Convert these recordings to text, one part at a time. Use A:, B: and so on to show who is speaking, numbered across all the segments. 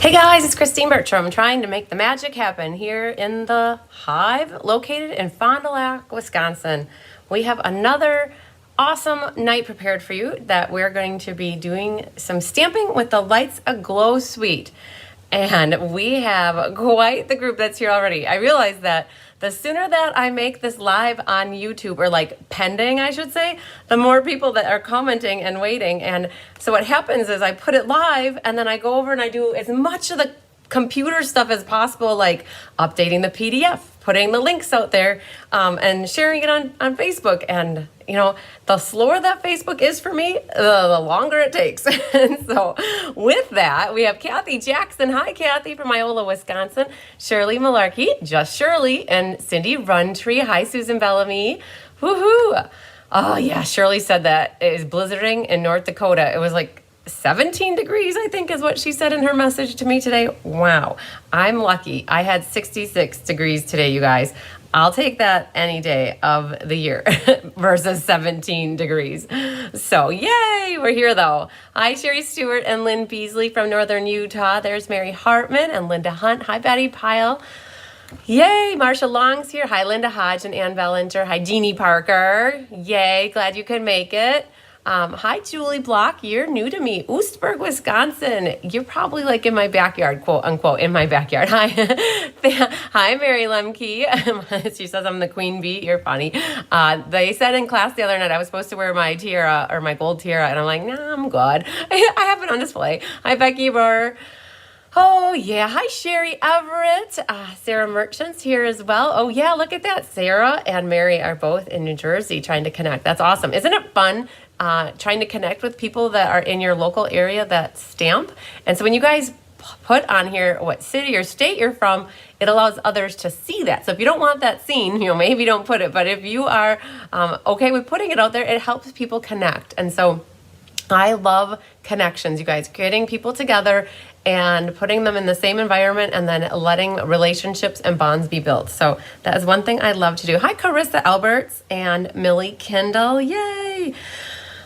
A: Hey guys, it's Christine Bertram trying to make the magic happen here in the Hive located in Fond du Lac, Wisconsin. We have another awesome night prepared for you that we're going to be doing some stamping with the Lights Aglow suite. And we have quite the group that's here already. I realize that the sooner that I make this live on YouTube, or like pending, I should say, the more people that are commenting and waiting. And so what happens is I put it live and then I go over and I do as much of the computer stuff as possible, like updating the PDF, putting the links out there, and sharing it on Facebook. And you know, the slower that Facebook is for me, the longer it takes. And so with that, we have Kathy Jackson. Hi, Kathy from Iola, Wisconsin. Shirley Malarkey, just Shirley, and Cindy Runtree. Hi, Susan Bellamy. Woohoo! Oh yeah, Shirley said that it is blizzarding in North Dakota. It was like 17 degrees, I think is what she said in her message to me today. Wow, I'm lucky. I had 66 degrees today, you guys. I'll take that any day of the year versus 17 degrees. So yay, we're here though. Hi, Sherry Stewart and Lynn Beasley from Northern Utah. There's Mary Hartman and Linda Hunt. Hi, Betty Pyle. Yay, Marsha Long's here. Hi, Linda Hodge and Ann Bellinger. Hi, Jeannie Parker. Yay, glad you could make it. Hi, Julie Block. You're new to me. Oostburg, Wisconsin. You're probably like in my backyard, quote unquote, in my backyard. Hi. Hi, Mary Lemke. She says I'm the queen bee. You're funny. They said in class the other night I was supposed to wear my tiara or my gold tiara, and I'm like, nah, I'm good. I have it on display. Hi, Becky Burr. Oh, yeah. Hi, Sherry Everett. Sarah Merchant's here as well. Oh, yeah. Look at that. Sarah and Mary are both in New Jersey trying to connect. That's awesome. Isn't it fun trying to connect with people that are in your local area that stamp? And so when you guys put on here what city or state you're from, it allows others to see that. So if you don't want that seen, you know, maybe don't put it. But if you are okay with putting it out there, it helps people connect. And so I love connections, you guys, getting people together and putting them in the same environment and then letting relationships and bonds be built. So that is one thing I love to do. Hi, Carissa Alberts and Millie Kendall. Yay.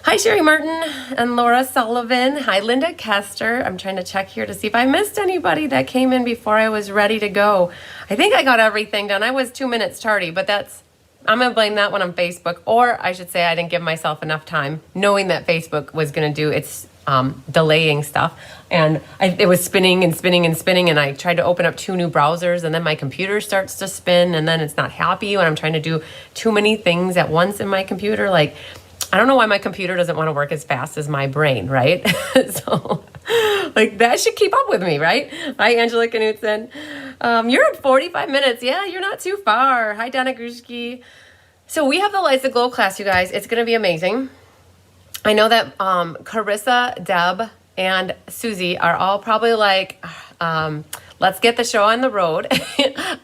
A: Hi, Sherry Martin and Laura Sullivan. Hi, Linda Kester. I'm trying to check here to see if I missed anybody that came in before I was ready to go. I think I got everything done. I was 2 minutes tardy, but I'm going to blame that one on Facebook, or I should say I didn't give myself enough time knowing that Facebook was going to do its delaying stuff. And it was spinning and spinning and spinning, and I tried to open up 2 new browsers, and then my computer starts to spin, and then it's not happy when I'm trying to do too many things at once in my computer. Like, I don't know why my computer doesn't want to work as fast as my brain, right? So, like, that should keep up with me, right? Hi, Angela Knutson. You're at 45 minutes. Yeah, you're not too far. Hi, Donna Grushki. So we have the Lights Aglow class, you guys. It's going to be amazing. I know that Carissa, Deb, and Susie are all probably like, let's get the show on the road.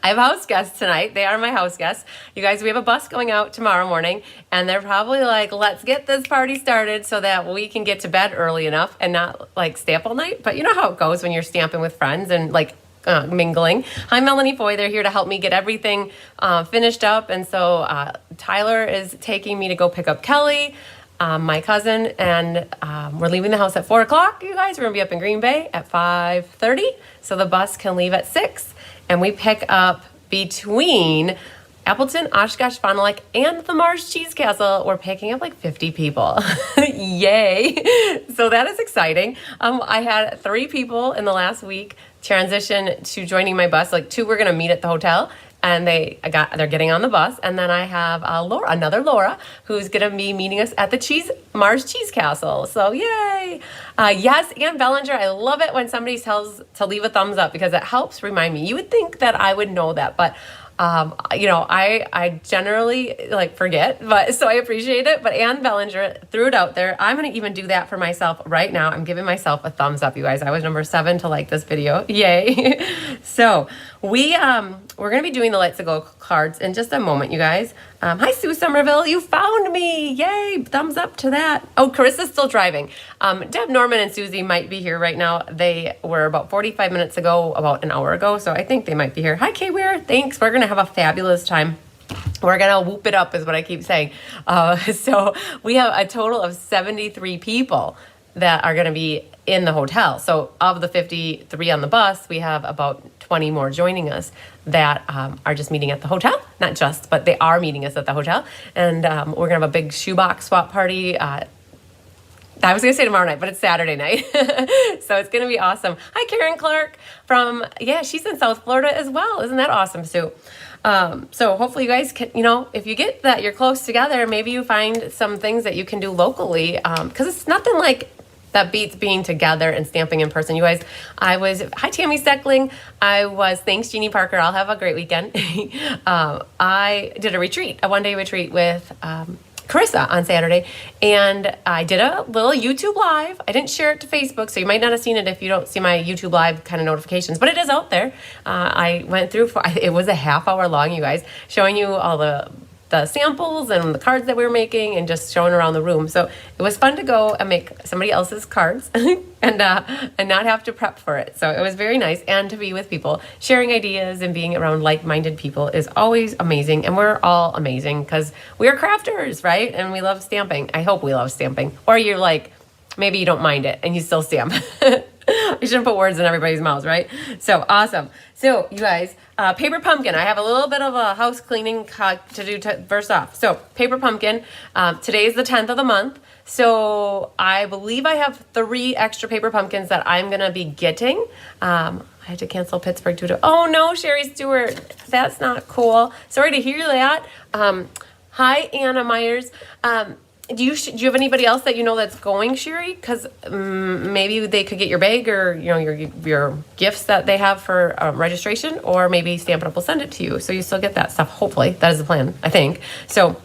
A: I have house guests tonight. They are my house guests. You guys, we have a bus going out tomorrow morning, and they're probably like, let's get this party started so that we can get to bed early enough and not like stay up all night. But you know how it goes when you're stamping with friends and like mingling. Hi, Melanie Foy. They're here to help me get everything finished up. And so Tyler is taking me to go pick up Kelly, my cousin, and we're leaving the house at 4 o'clock, you guys. We're going to be up in Green Bay at 5:30, so the bus can leave at 6, and we pick up between Appleton, Oshkosh, Fond du Lac, and the Mars Cheese Castle. We're picking up like 50 people. Yay. So that is exciting. I had 3 people in the last week transition to joining my bus. Like 2 were going to meet at the hotel, and they're getting on the bus. And then I have another Laura, who's going to be meeting us at the Mars Cheese Castle. So yay. Yes, Ann Bellinger, I love it when somebody tells to leave a thumbs up because it helps remind me. You would think that I would know that, but you know, I generally like forget, but so I appreciate it. But Ann Bellinger threw it out there. I'm going to even do that for myself right now. I'm giving myself a thumbs up, you guys. I was number 7 to like this video. Yay. So we're going to be doing the Lights Aglow cards in just a moment, you guys. Hi, Sue Somerville. You found me. Yay. Thumbs up to that. Oh, Carissa's still driving. Deb, Norman, and Susie might be here right now. They were about 45 minutes ago, about an hour ago. So I think they might be here. Hi, Kay Weir. Thanks. We're going to have a fabulous time. We're going to whoop it up is what I keep saying. So we have a total of 73 people that are going to be in the hotel. So of the 53 on the bus, we have about 20 more joining us that are just meeting at the hotel. Not just, but they are meeting us at the hotel. And we're going to have a big shoebox swap party. I was going to say tomorrow night, but it's Saturday night. So it's going to be awesome. Hi, Karen Clark from, she's in South Florida as well. Isn't that awesome, Sue? So hopefully you guys can, if you get that you're close together, maybe you find some things that you can do locally. Because it's nothing like that beats being together and stamping in person. You guys, hi, Tammy Steckling. Thanks, Jeannie Parker. I'll have a great weekend. I did a retreat, a one-day retreat with, Carissa on Saturday, and I did a little YouTube live. I didn't share it to Facebook, so you might not have seen it if you don't see my YouTube live kind of notifications, but it is out there. I went through, it was a half-hour long, you guys, showing you all the samples and the cards that we were making and just showing around the room. So it was fun to go and make somebody else's cards and not have to prep for it. So it was very nice, and to be with people, sharing ideas and being around like-minded people is always amazing. And we're all amazing because we are crafters, right? And we love stamping. I hope we love stamping. Or you're like, maybe you don't mind it and you still stamp. I shouldn't put words in everybody's mouths, right? So awesome. So you guys, paper pumpkin. I have a little bit of a house cleaning to do first off. So paper pumpkin. Today is the 10th of the month. So I believe I have 3 extra paper pumpkins that I'm going to be getting. I had to cancel Pittsburgh due to, oh no, Sherry Stewart. That's not cool. Sorry to hear that. Hi, Anna Myers. Do you have anybody else that you know that's going, Sherry? Because maybe they could get your bag or your gifts that they have for registration, or maybe Stampin' Up! Will send it to you, so you still get that stuff. Hopefully, that is the plan. I think so.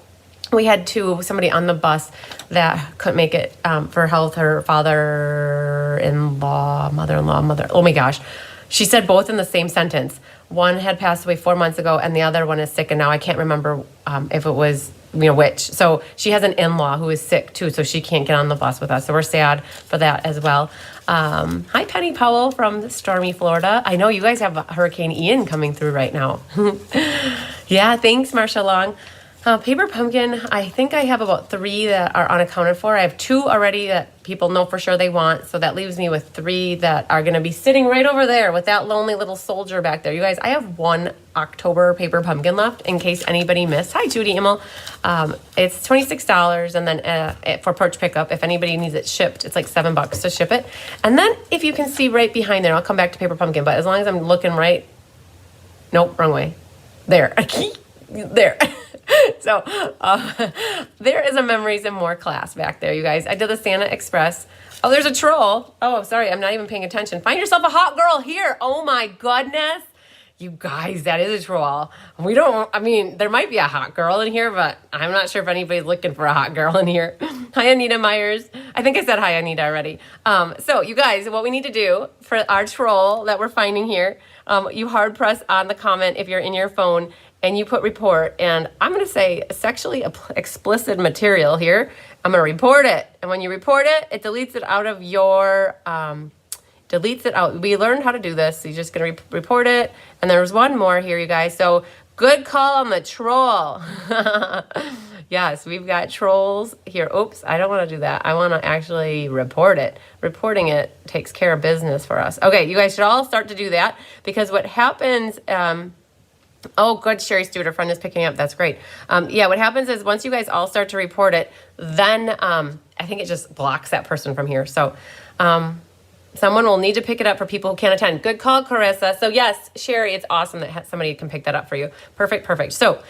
A: We had somebody on the bus that couldn't make it for health. Her father-in-law, mother. Oh my gosh, she said both in the same sentence. One had passed away 4 months ago, and the other one is sick, and now I can't remember if it was which. So she has an in-law who is sick too, so she can't get on the bus with us. So we're sad for that as well. Hi, Penny Powell from stormy Florida. I know you guys have Hurricane Ian coming through right now. Yeah, thanks, Marsha Long. Paper pumpkin, I think I have about 3 that are unaccounted for. I have 2 already that people know for sure they want, so that leaves me with 3 that are going to be sitting right over there with that lonely little soldier back there. You guys, I have 1 October paper pumpkin left in case anybody missed. Hi, Judy Immel. It's $26, and then for porch pickup, if anybody needs it shipped, it's like $7 to ship it. And then if you can see right behind there, I'll come back to paper pumpkin, but as long as I'm looking right, nope, wrong way. There. There. So there is a Memories and More class back there, you guys. I did the Santa Express. Oh, there's a troll. Oh, sorry, I'm not even paying attention. Find yourself a hot girl here. Oh my goodness. You guys, that is a troll. There might be a hot girl in here, but I'm not sure if anybody's looking for a hot girl in here. Hi, Anita Myers. I think I said hi, Anita, already. So you guys, what we need to do for our troll that we're finding here, you hard press on the comment if you're in your phone, and you put report, and I'm going to say sexually explicit material here. I'm going to report it. And when you report it, it deletes it out of your, We learned how to do this. So you're just going to report it. And there's one more here, you guys. So good call on the troll. Yes, we've got trolls here. Oops, I don't want to do that. I want to actually report it. Reporting it takes care of business for us. Okay, you guys should all start to do that, because what happens... Oh, good. Sherry Stewart, a friend is picking up. That's great. What happens is once you guys all start to report it, then I think it just blocks that person from here. So someone will need to pick it up for people who can't attend. Good call, Carissa. So yes, Sherry, it's awesome that somebody can pick that up for you. Perfect. So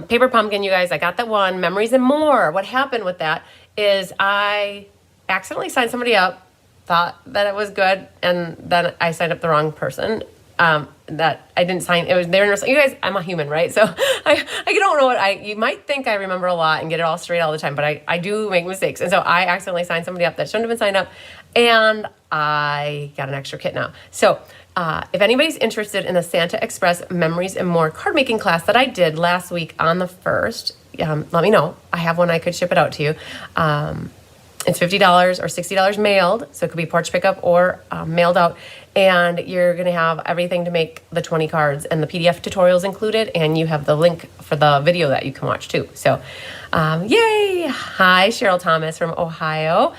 A: paper pumpkin, you guys, I got that one. Memories and More. What happened with that is I accidentally signed somebody up, thought that it was good, and then I signed up the wrong person. That I didn't sign. It was there. You guys, I'm a human, right? So I don't know you might think I remember a lot and get it all straight all the time, but I do make mistakes. And so I accidentally signed somebody up that shouldn't have been signed up, and I got an extra kit now. So if anybody's interested in the Santa Express Memories and More card making class that I did last week on the 1st, let me know. I have one. I could ship it out to you. It's $50 or $60 mailed, so it could be porch pickup or mailed out. And you're going to have everything to make the 20 cards and the PDF tutorials included, and you have the link for the video that you can watch too. So, yay! Hi, Cheryl Thomas from Ohio.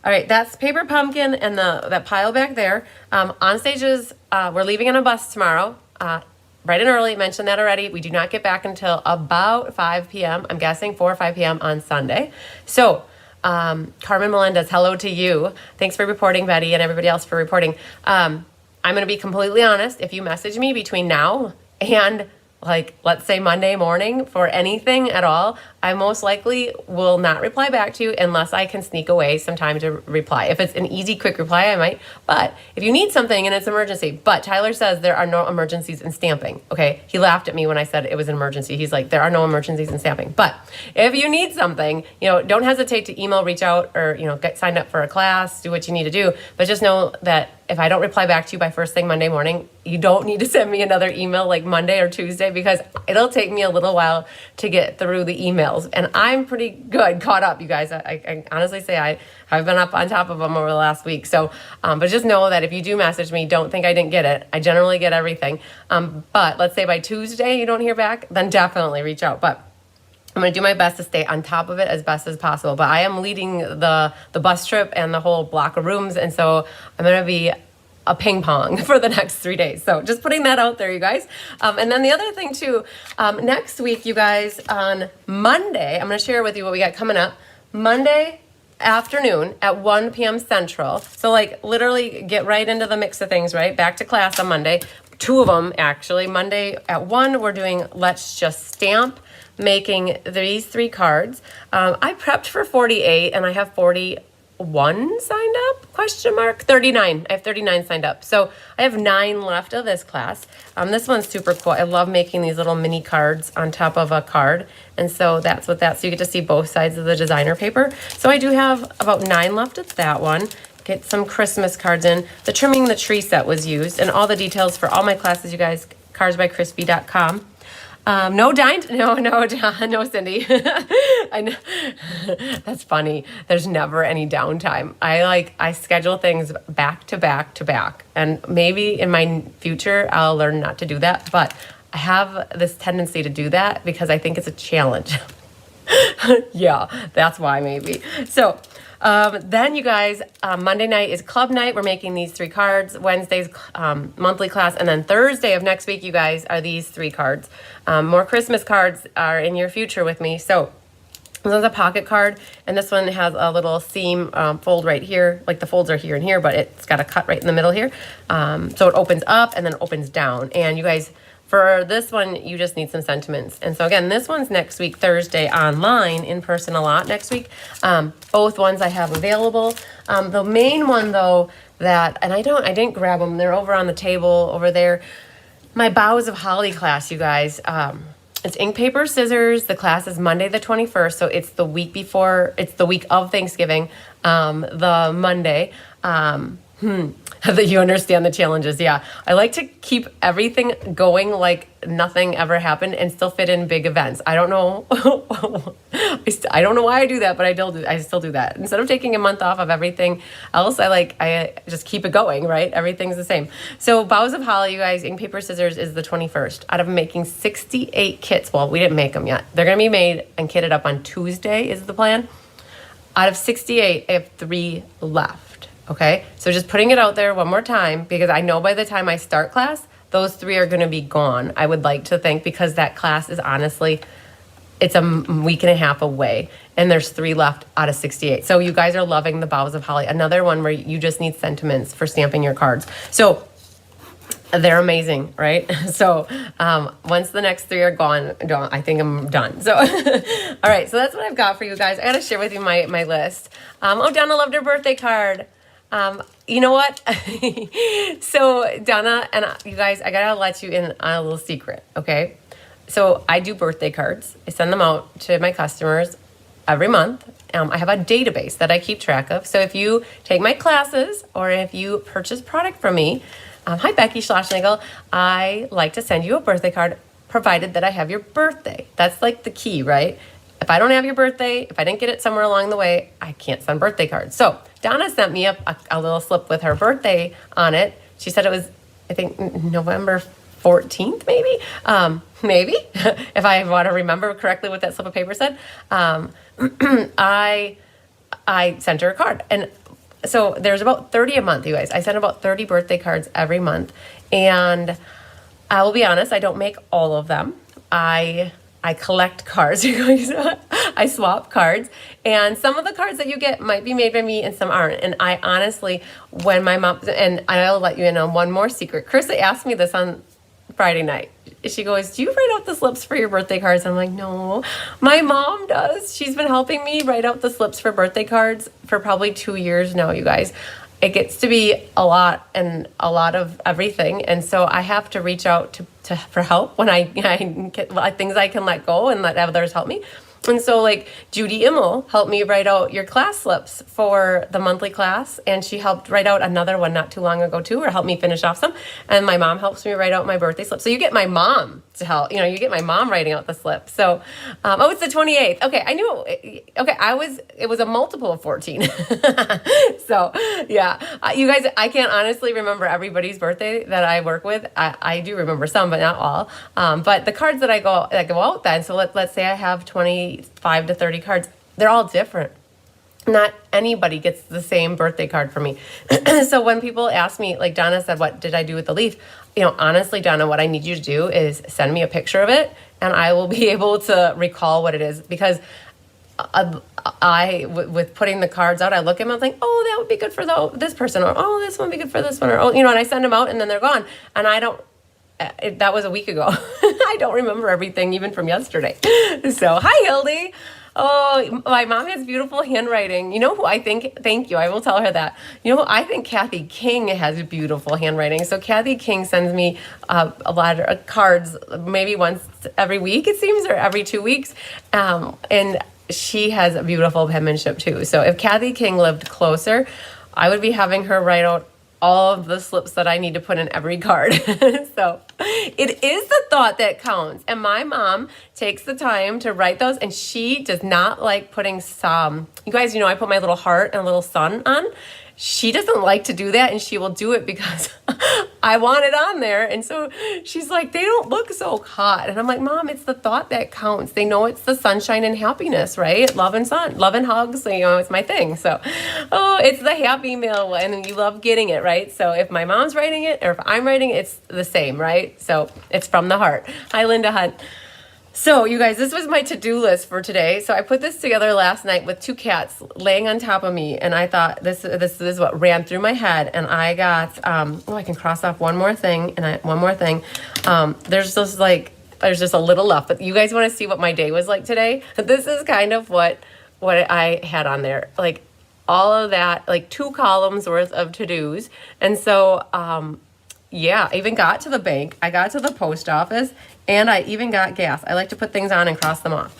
A: All right, that's Paper Pumpkin and that pile back there. On stages, we're leaving on a bus tomorrow. Bright and early, mentioned that already. We do not get back until about 5 p.m. I'm guessing 4 or 5 p.m. on Sunday. So, Carmen Melendez, hello to you. Thanks for reporting, Betty, and everybody else for reporting. I'm going to be completely honest. If you message me between now and like, let's say Monday morning for anything at all, I most likely will not reply back to you unless I can sneak away some time to reply. If it's an easy, quick reply, I might. But if you need something and it's an emergency, but Tyler says there are no emergencies in stamping. Okay, he laughed at me when I said it was an emergency. He's like, there are no emergencies in stamping. But if you need something, don't hesitate to email, reach out, or get signed up for a class, do what you need to do. But just know that if I don't reply back to you by first thing Monday morning, you don't need to send me another email like Monday or Tuesday, because it'll take me a little while to get through the emails. And I'm pretty good caught up, you guys. I honestly say I've been up on top of them over the last week. So, but just know that if you do message me, don't think I didn't get it. I generally get everything. But let's say by Tuesday you don't hear back, then definitely reach out. But I'm going to do my best to stay on top of it as best as possible. But I am leading the bus trip and the whole block of rooms. And so I'm going to be a ping pong for the next 3 days. So just putting that out there, you guys. And then the other thing too, next week, you guys, on Monday, I'm going to share with you what we got coming up. Monday afternoon at 1 p.m. Central. So like literally get right into the mix of things, right? Back to class on Monday. 2 of them actually. Monday at 1, we're doing Let's Just Stamp, making these 3 cards. I prepped for 48 and I have 41 signed up, 39. I have 39 signed up. So I have 9 left of this class. This one's super cool. I love making these little mini cards on top of a card. And so that's what so you get to see both sides of the designer paper. So I do have about 9 left of that one. Get some Christmas cards in. The Trimming the Tree set was used, and all the details for all my classes, you guys, carsbycrispy.com. No, Cindy. I know. That's funny. There's never any downtime. I schedule things back to back to back. And maybe in my future, I'll learn not to do that. But I have this tendency to do that because I think it's a challenge. Yeah, that's why maybe. So, then you guys, Monday night is club night. We're making these 3 cards. Wednesday's monthly class. And then Thursday of next week, you guys, are these 3 cards. More Christmas cards are in your future with me. So this is a pocket card. And this one has a little seam fold right here. Like the folds are here and here, but it's got a cut right in the middle here. So it opens up and then opens down. And you guys, for this one, you just need some sentiments. And so again, this one's next week, Thursday, online, in person a lot next week. Both ones I have available. The main one though, and I didn't grab them. They're over on the table over there. My Boughs of Holly class, you guys. It's ink, paper, scissors. The class is Monday the 21st. So it's the week of Thanksgiving, the Monday. That you understand the challenges. Yeah. I like to keep everything going like nothing ever happened and still fit in big events. I don't know. I don't know why I do that, but I still do that. Instead of taking a month off of everything else, I just keep it going, right? Everything's the same. So Boughs of Holly, you guys, ink, paper, scissors is the 21st. Out of making 68 kits. Well, we didn't make them yet. They're going to be made and kitted up on Tuesday is the plan. Out of 68, I have 3 left. Okay, so just putting it out there one more time, because I know by the time I start class, those 3 are going to be gone. I would like to think, because that class is honestly, it's a week and a half away, and there's 3 left out of 68. So you guys are loving the Boughs of Holly. Another one where you just need sentiments for stamping your cards. So they're amazing, right? So once the next 3 are gone, I think I'm done. So, all right, so that's what I've got for you guys. I got to share with you my list. Donna loved her birthday card. You know what? So Donna and you guys, I gotta let you in on a little secret, okay? So I do birthday cards. I send them out to my customers every month. I have a database that I keep track of. So if you take my classes or if you purchase product from me, hi Becky Schlossnagel, I like to send you a birthday card provided that I have your birthday. That's like the key, right? If I don't have your birthday, if I didn't get it somewhere along the way, I can't send birthday cards. So Donna sent me a little slip with her birthday on it. She said it was, I think, November 14th, maybe? Maybe, if I want to remember correctly what that slip of paper said. I sent her a card. And so there's about 30 a month, you guys. I send about 30 birthday cards every month. And I will be honest, I don't make all of them. I collect cards, you guys. I swap cards. And some of the cards that you get might be made by me and some aren't. And I honestly, when my mom, and I'll let you in on one more secret. Carissa asked me this on Friday night. She goes, do you write out the slips for your birthday cards? I'm like, no, my mom does. She's been helping me write out the slips for birthday cards for probably 2 years now, you guys. It gets to be a lot and a lot of everything. And so I have to reach out for help when I get things I can let go and let others help me. And so like Judy Immel helped me write out your class slips for the monthly class. And she helped write out another one not too long ago too, or helped me finish off some. And my mom helps me write out my birthday slip. So you get my mom to help, you get my mom writing out the slip. So, it's the 28th. Okay. I knew, it was a multiple of 14. So yeah, you guys, I can't honestly remember everybody's birthday that I work with. I do remember some, but not all. But the cards that go out then, so let's say I have 25 to 30 cards, they're all different. Not anybody gets the same birthday card from me. So when people ask me, like Donna said, what did I do with the leaf? Honestly, Donna, what I need you to do is send me a picture of it and I will be able to recall what it is, because with putting the cards out, I look at them and think, oh, that would be good for this person, or oh, this one would be good for this one, or and I send them out and then they're gone. And I don't, that was a week ago. I don't remember everything even from yesterday. So hi, Hildy. Oh, my mom has beautiful handwriting. You know who I think, thank you, I will tell her that. You know who I think? Kathy King has beautiful handwriting. So Kathy King sends me a lot of cards, maybe once every week, it seems, or every 2 weeks. And she has a beautiful penmanship too. So if Kathy King lived closer, I would be having her write out all of the slips that I need to put in every card. So it is the thought that counts. And my mom takes the time to write those, and she does not like putting some, you guys, I put my little heart and a little sun on. She doesn't like to do that, and she will do it because I want it on there. And so she's like, they don't look so hot. And I'm like, Mom, it's the thought that counts. They know it's the sunshine and happiness, right? Love and sun, love and hugs. It's my thing. So, it's the happy mail, and you love getting it, right? So if my mom's writing it or if I'm writing it, it's the same, right? So it's from the heart. Hi, Linda Hunt. So you guys, this was my to-do list for today. So I put this together last night with 2 cats laying on top of me, and I thought this is what ran through my head. And I got I can cross off one more thing, and one more thing. There's just a little left, but you guys want to see what my day was like today? This is kind of what I had on there, like all of that, like 2 columns worth of to-dos. And so yeah, I even got to the bank. I got to the post office. And I even got gas. I like to put things on and cross them off.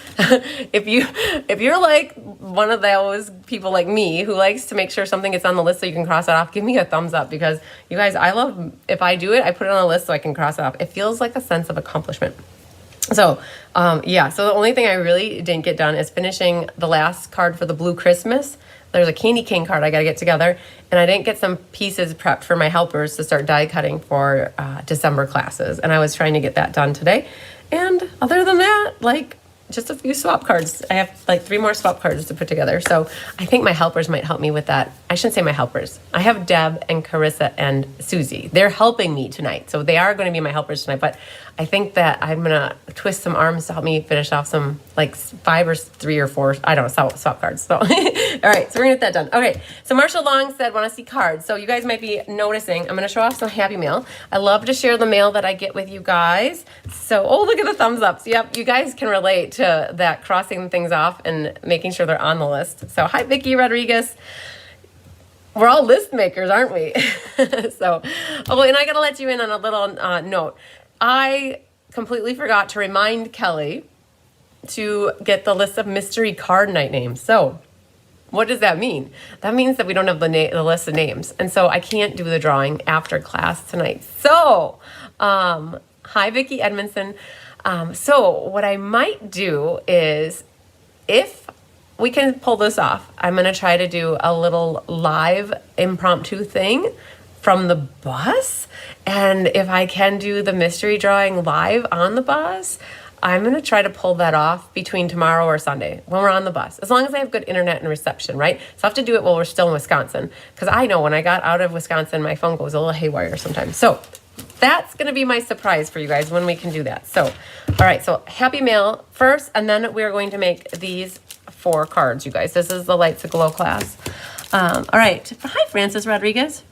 A: If you're like one of those people like me who likes to make sure something gets on the list so you can cross it off, give me a thumbs up, because you guys, I love, if I do it, I put it on the list so I can cross it off. It feels like a sense of accomplishment. So, yeah, so the only thing I really didn't get done is finishing the last card for the Blue Christmas. There's a candy cane card I got to get together, and I didn't get some pieces prepped for my helpers to start die cutting for December classes, and I was trying to get that done today. And other than that, just a few swap cards. I have 3 more swap cards to put together. So I think my helpers might help me with that. I shouldn't say my helpers. I have Deb and Carissa and Susie. They're helping me tonight. So they are going to be my helpers tonight. But I think that I'm going to twist some arms to help me finish off some 5 or 3 or 4, I don't know, swap cards. So, all right, so we're going to get that done. Okay, so Marshall Long said, want to see cards. So you guys might be noticing, I'm going to show off some happy mail. I love to share the mail that I get with you guys. So, look at the thumbs up. So, yep, you guys can relate to that, crossing things off and making sure they're on the list. So, hi, Vicki Rodriguez. We're all list makers, aren't we? So, and I got to let you in on a little note. I completely forgot to remind Kelly to get the list of mystery card night names. So what does that mean? That means that we don't have the list of names. And so I can't do the drawing after class tonight. So, hi, Vicki Edmondson. So what I might do is, if we can pull this off, I'm going to try to do a little live impromptu thing from the bus. And if I can do the mystery drawing live on the bus, I'm going to try to pull that off between tomorrow or Sunday when we're on the bus, as long as I have good internet and reception, right? So I have to do it while we're still in Wisconsin, because I know when I got out of Wisconsin, my phone goes a little haywire sometimes. So that's going to be my surprise for you guys when we can do that. So, all right, so happy mail first, and then we're going to make these 4 cards, you guys. This is the Lights Aglow class. All right. Hi, Francis Rodriguez.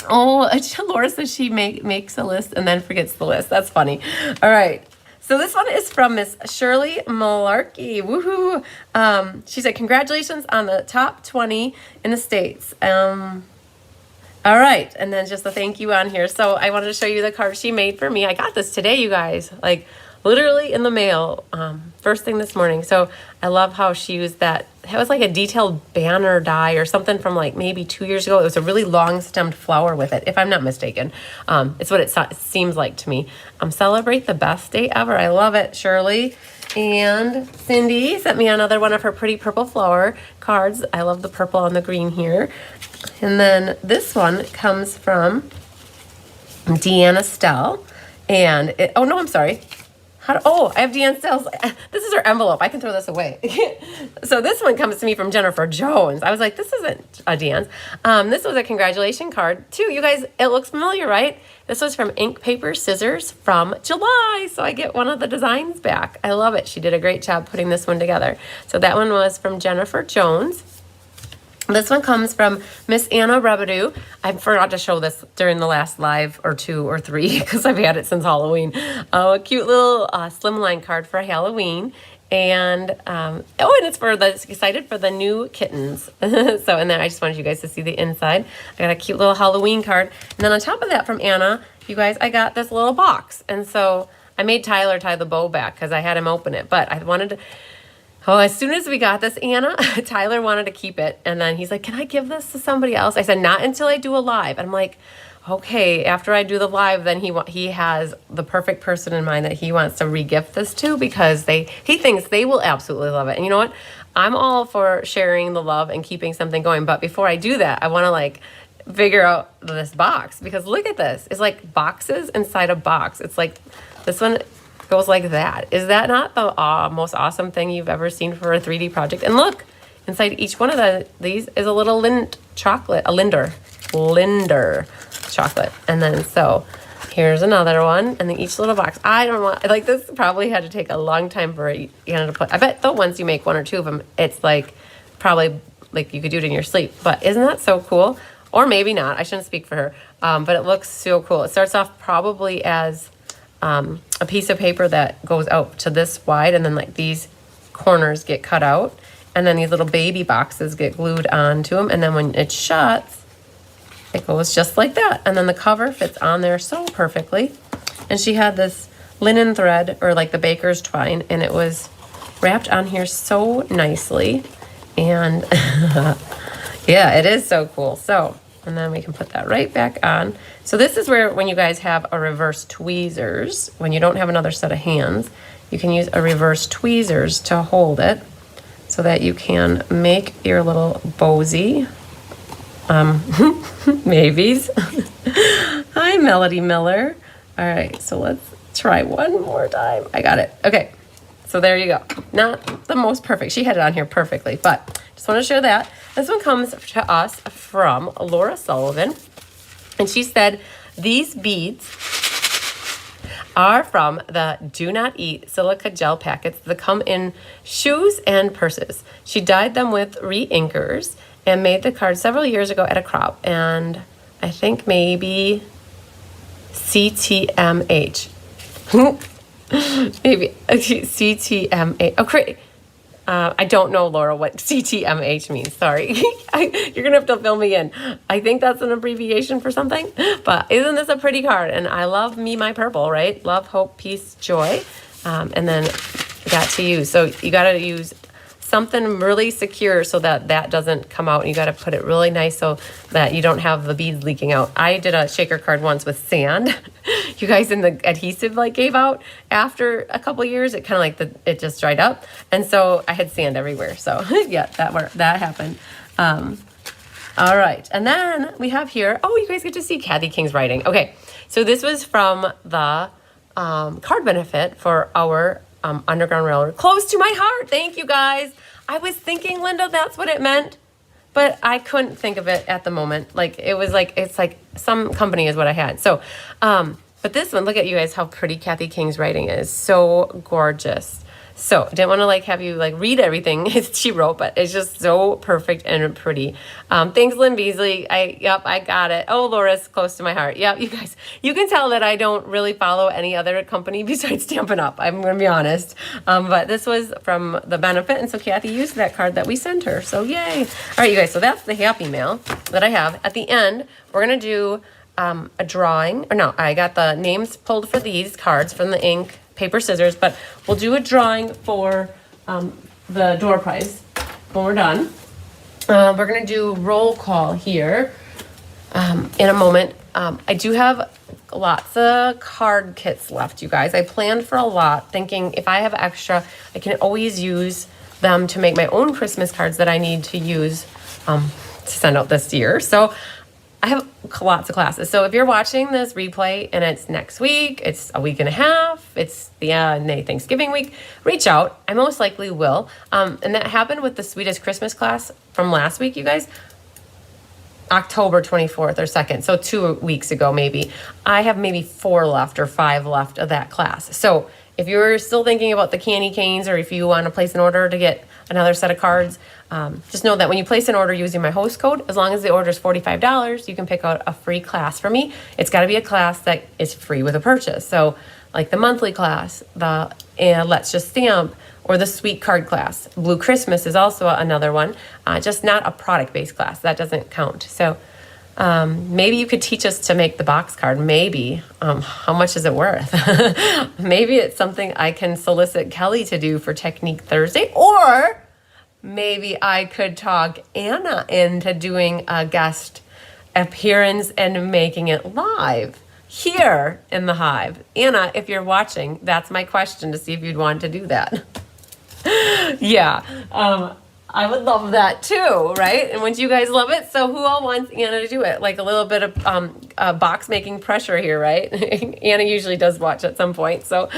A: Oh, Laura says she makes a list and then forgets the list. That's funny. All right. So this one is from Miss Shirley Malarkey. Woohoo. She said, congratulations on the top 20 in the States. All right. And then just a thank you on here. So I wanted to show you the card she made for me. I got this today, you guys, like literally in the mail, first thing this morning. So I love how she used that. It was like a detailed banner die or something from like maybe 2 years ago. It was a really long stemmed flower with it, if I'm not mistaken. It's what it seems like to me. Celebrate the best day ever. I love it, Shirley. And Cindy sent me another one of her pretty purple flower cards. I love the purple and the green here. And then this one comes from Deanna Stell. And oh no, I'm sorry. I have Deanne Stell's. This is her envelope. I can throw this away. So this one comes to me from Jennifer Jones. I was like, this isn't a Deanne's. This was a congratulation card too. You guys, it looks familiar, right? This was from Ink, Paper, Scissors from July. So I get one of the designs back. I love it. She did a great job putting this one together. So that one was from Jennifer Jones. This one comes from Miss Anna Rebedu. I forgot to show this during the last live or 2 or 3 because I've had it since Halloween. A cute little slimline card for Halloween. And, and it's for excited for the new kittens. So, and then I just wanted you guys to see the inside. I got a cute little Halloween card. And then on top of that from Anna, you guys, I got this little box. And so I made Tyler tie the bow back because I had him open it. But I wanted to... Oh, as soon as we got this, Anna, Tyler wanted to keep it. And then he's like, can I give this to somebody else? I said, not until I do a live. And I'm like, okay, after I do the live, then he has the perfect person in mind that he wants to re-gift this to, because he thinks they will absolutely love it. And you know what? I'm all for sharing the love and keeping something going. But before I do that, I want to like figure out this box, because look at this. It's like boxes inside a box. It's like this one goes like that. Is that not the most awesome thing you've ever seen for a 3D project? And look, inside each one of these is a little Linder chocolate. And then so here's another one, and then each little box. I don't want, like, this probably had to take a long time for Anna to put. I bet though once you make 1 or 2 of them, it's like probably like you could do it in your sleep. But isn't that so cool? Or maybe not. I shouldn't speak for her. But it looks so cool. It starts off probably as a piece of paper that goes out to this wide, and then like these corners get cut out, and then these little baby boxes get glued onto them, and then when it shuts, it goes just like that, and then the cover fits on there so perfectly. And she had this linen thread, or like the baker's twine, and it was wrapped on here so nicely. And yeah, it is so cool. So, and then we can put that right back on. So this is where, when you guys have a reverse tweezers, when you don't have another set of hands, you can use a reverse tweezers to hold it so that you can make your little bowsy maybes. Hi, Melody Miller. All right, so let's try one more time. I got it. Okay, so there you go. Not the most perfect. She had it on here perfectly, but just want to share that. This one comes to us from Laura Sullivan. And she said, these beads are from the Do Not Eat silica gel packets that come in shoes and purses. She dyed them with re-inkers and made the card several years ago at a crop. And I think maybe CTMH. Maybe CTMH. Oh, great. I don't know, Laura, what CTMH means. Sorry. You're going to have to fill me in. I think that's an abbreviation for something. But isn't this a pretty card? And I love me, my purple, right? Love, hope, peace, joy. And then got to use. So you got to use something really secure so that that doesn't come out. And you got to put it really nice so that you don't have the beads leaking out. I did a shaker card once with sand. You guys, in the adhesive like gave out after a couple years, it kind of like it just dried up. And so I had sand everywhere. So yeah, that happened. All right. And then we have here, oh, you guys get to see Kathy King's writing. Okay. So this was from the card benefit for our Underground Railroad. Close to my heart. Thank you, guys. I was thinking, Linda, that's what it meant, but I couldn't think of it at the moment. Like, it was like, it's like some company is what I had. So, but this one, look at you guys, how pretty Kathy King's writing is. So gorgeous. So didn't want to like have you like read everything she wrote, but it's just so perfect and pretty. Thanks, Lynn Beasley. Yep, I got it. Oh, Laura's close to my heart. Yep, you guys, you can tell that I don't really follow any other company besides Stampin' Up. I'm going to be honest. But this was from the benefit, and so Kathy used that card that we sent her. So yay. All right, you guys, so that's the happy mail that I have. At the end, we're going to do a drawing. Or no, I got the names pulled for these cards from the ink, paper, scissors, but we'll do a drawing for the door prize when we're done. We're gonna do roll call here in a moment. I do have lots of card kits left, you guys. I planned for a lot, thinking if I have extra, I can always use them to make my own Christmas cards that I need to use to send out this year. So I have lots of classes. So if you're watching this replay and it's next week, it's a week and a half, it's the Thanksgiving week, reach out. I most likely will. And that happened with the Sweetest Christmas class from last week, you guys. October 24th or 2nd. So 2 weeks ago, maybe. I have maybe 4 left or 5 left of that class. So if you're still thinking about the candy canes, or if you want to place an order to get another set of cards, just know that when you place an order using my host code, as long as the order is $45, you can pick out a free class for me. It's got to be a class that is free with a purchase. So like the monthly class, the Let's Just Stamp, or the Sweet Card class. Blue Christmas is also another one, just not a product-based class. That doesn't count. So maybe you could teach us to make the box card. Maybe. How much is it worth? Maybe it's something I can solicit Kelly to do for Technique Thursday, or maybe I could talk Anna into doing a guest appearance and making it live here in the Hive. Anna, if you're watching, that's my question, to see if you'd want to do that. Yeah, I would love that too, right? And wouldn't you guys love it? So who all wants Anna to do it? Like a little bit of box making pressure here, right? Anna usually does watch at some point. So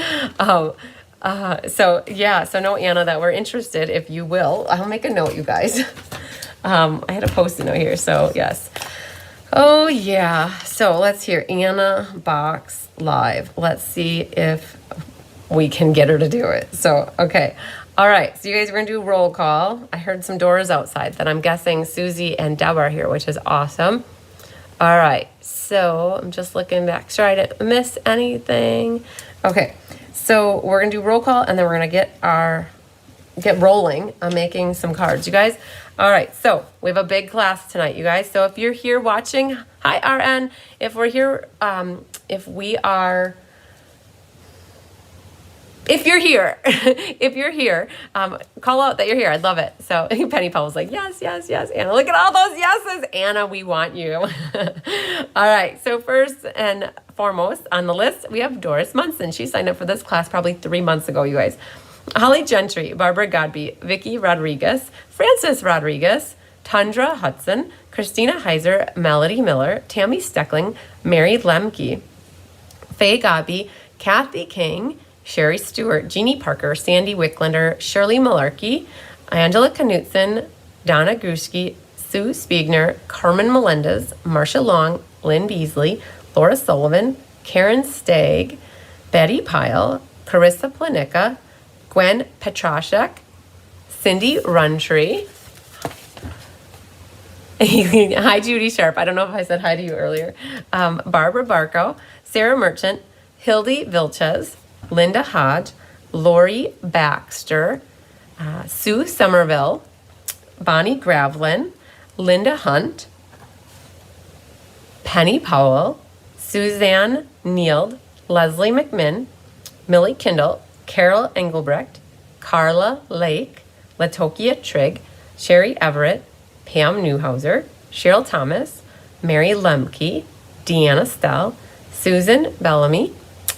A: yeah, so know, Anna, that we're interested, if you will. I'll make a note, you guys. I had a post-it note here, so yes. Oh yeah, so let's hear Anna box live. Let's see if we can get her to do it. So, okay. All right, so you guys are gonna do roll call. I heard some doors outside that I'm guessing Susie and Deb are here, which is awesome. All right, so I'm just looking back, sure I didn't miss anything. Okay, so we're gonna do roll call, and then we're gonna get rolling on making some cards, you guys. All right, so we have a big class tonight, you guys. So if you're here watching, hi RN. If we're here, if you're here, call out that you're here. I'd love it. So Penny Powell's like, yes, yes, yes. Anna, look at all those yeses. Anna, we want you. All right. So first and foremost on the list, we have Doris Munson. She signed up for this class probably 3 months ago, you guys. Holly Gentry, Barbara Godby, Vicky Rodriguez, Frances Rodriguez, Tundra Hudson, Christina Heiser, Melody Miller, Tammy Steckling, Mary Lemke, Faye Godby, Kathy King, Sherry Stewart, Jeannie Parker, Sandy Wicklander, Shirley Malarkey, Angela Knutson, Donna Gruski, Sue Spiegner, Carmen Melendez, Marcia Long, Lynn Beasley, Laura Sullivan, Karen Stagg, Betty Pyle, Carissa Planica, Gwen Petrashek, Cindy Runtree. Hi, Judy Sharp. I don't know if I said hi to you earlier. Barbara Barco, Sarah Merchant, Hildy Vilches, Linda Hodge, Lori Baxter, Sue Somerville, Bonnie Gravlin, Linda Hunt, Penny Powell, Suzanne Neild, Leslie McMinn, Millie Kindle, Carol Engelbrecht, Carla Lake, Latokia Trigg, Sherry Everett, Pam Newhauser, Cheryl Thomas, Mary Lemke, Deanna Stell, Susan Bellamy,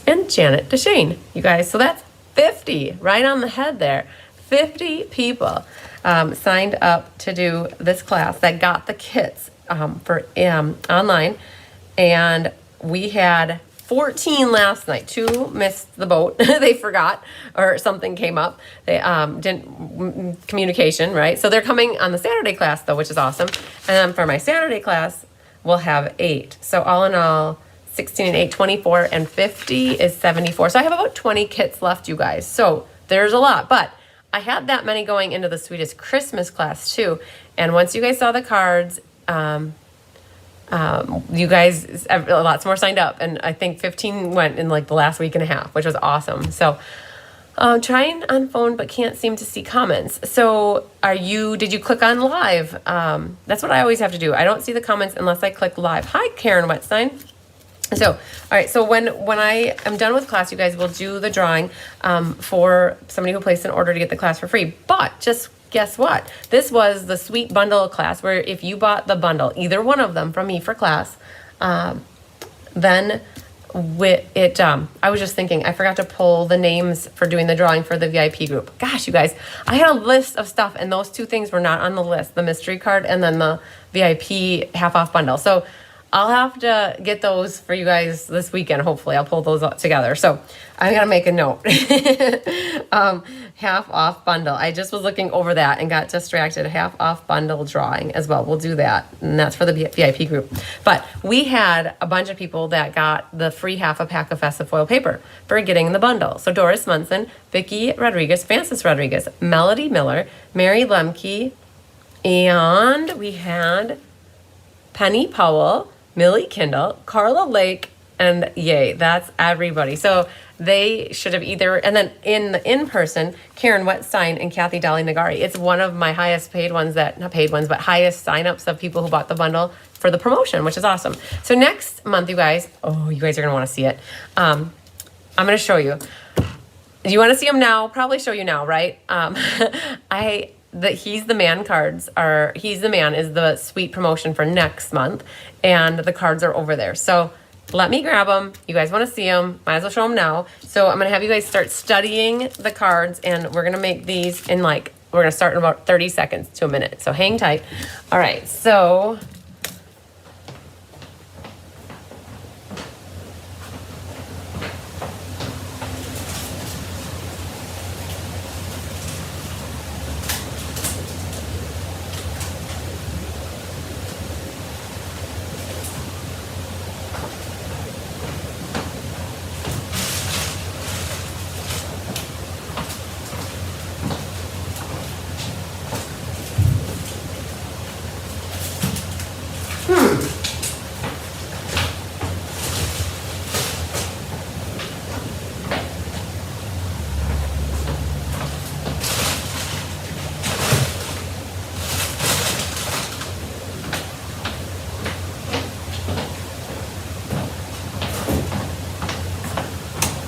A: and Janet DeShane, you guys. So that's 50, right on the head there. 50 people signed up to do this class that got the kits for online, and we had 14 last night. 2 missed the boat. They forgot or something came up. They didn't communication, right? So they're coming on the Saturday class though, which is awesome. And then for my Saturday class, we'll have 8. So all in all, 16 and 8, 24, and 50 is 74. So I have about 20 kits left, you guys. So there's a lot, but I had that many going into the Sweetest Christmas class too. And once you guys saw the cards, you guys, lots more signed up. And I think 15 went in like the last week and a half, which was awesome. So trying on phone, but can't seem to see comments. So did you click on live? That's what I always have to do. I don't see the comments unless I click live. Hi, Karen Wetstein. So, all right, so when I am done with class, you guys will do the drawing for somebody who placed an order to get the class for free. But just guess what? This was the sweet bundle class where if you bought the bundle, either one of them from me for class, then I was just thinking, I forgot to pull the names for doing the drawing for the VIP group. Gosh, you guys, I had a list of stuff and those 2 things were not on the list, the mystery card and then the VIP half off bundle. So I'll have to get those for you guys this weekend. Hopefully I'll pull those together. So I gotta make a note. Half off bundle. I just was looking over that and got distracted. Half off bundle drawing as well. We'll do that. And that's for the VIP group. But we had a bunch of people that got the free half a pack of festive foil paper for getting the bundle. So Doris Munson, Vicki Rodriguez, Francis Rodriguez, Melody Miller, Mary Lemke, and we had Penny Powell, Millie Kindle, Carla Lake, and yay, that's everybody. So they should have either, and then in the in-person, Karen Wetstein and Kathy Dolly Nagari. It's one of my highest paid ones not paid ones, but highest signups of people who bought the bundle for the promotion, which is awesome. So next month, you guys are gonna wanna see it. I'm gonna show you. Do you wanna see them now? Probably show you now, right? He's the Man cards He's the Man is the sweet promotion for next month, and the cards are over there. So let me grab them. You guys want to see them? Might as well show them now. So I'm gonna have you guys start studying the cards, and we're gonna make these in we're gonna start in about 30 seconds to a minute. So hang tight. All right. So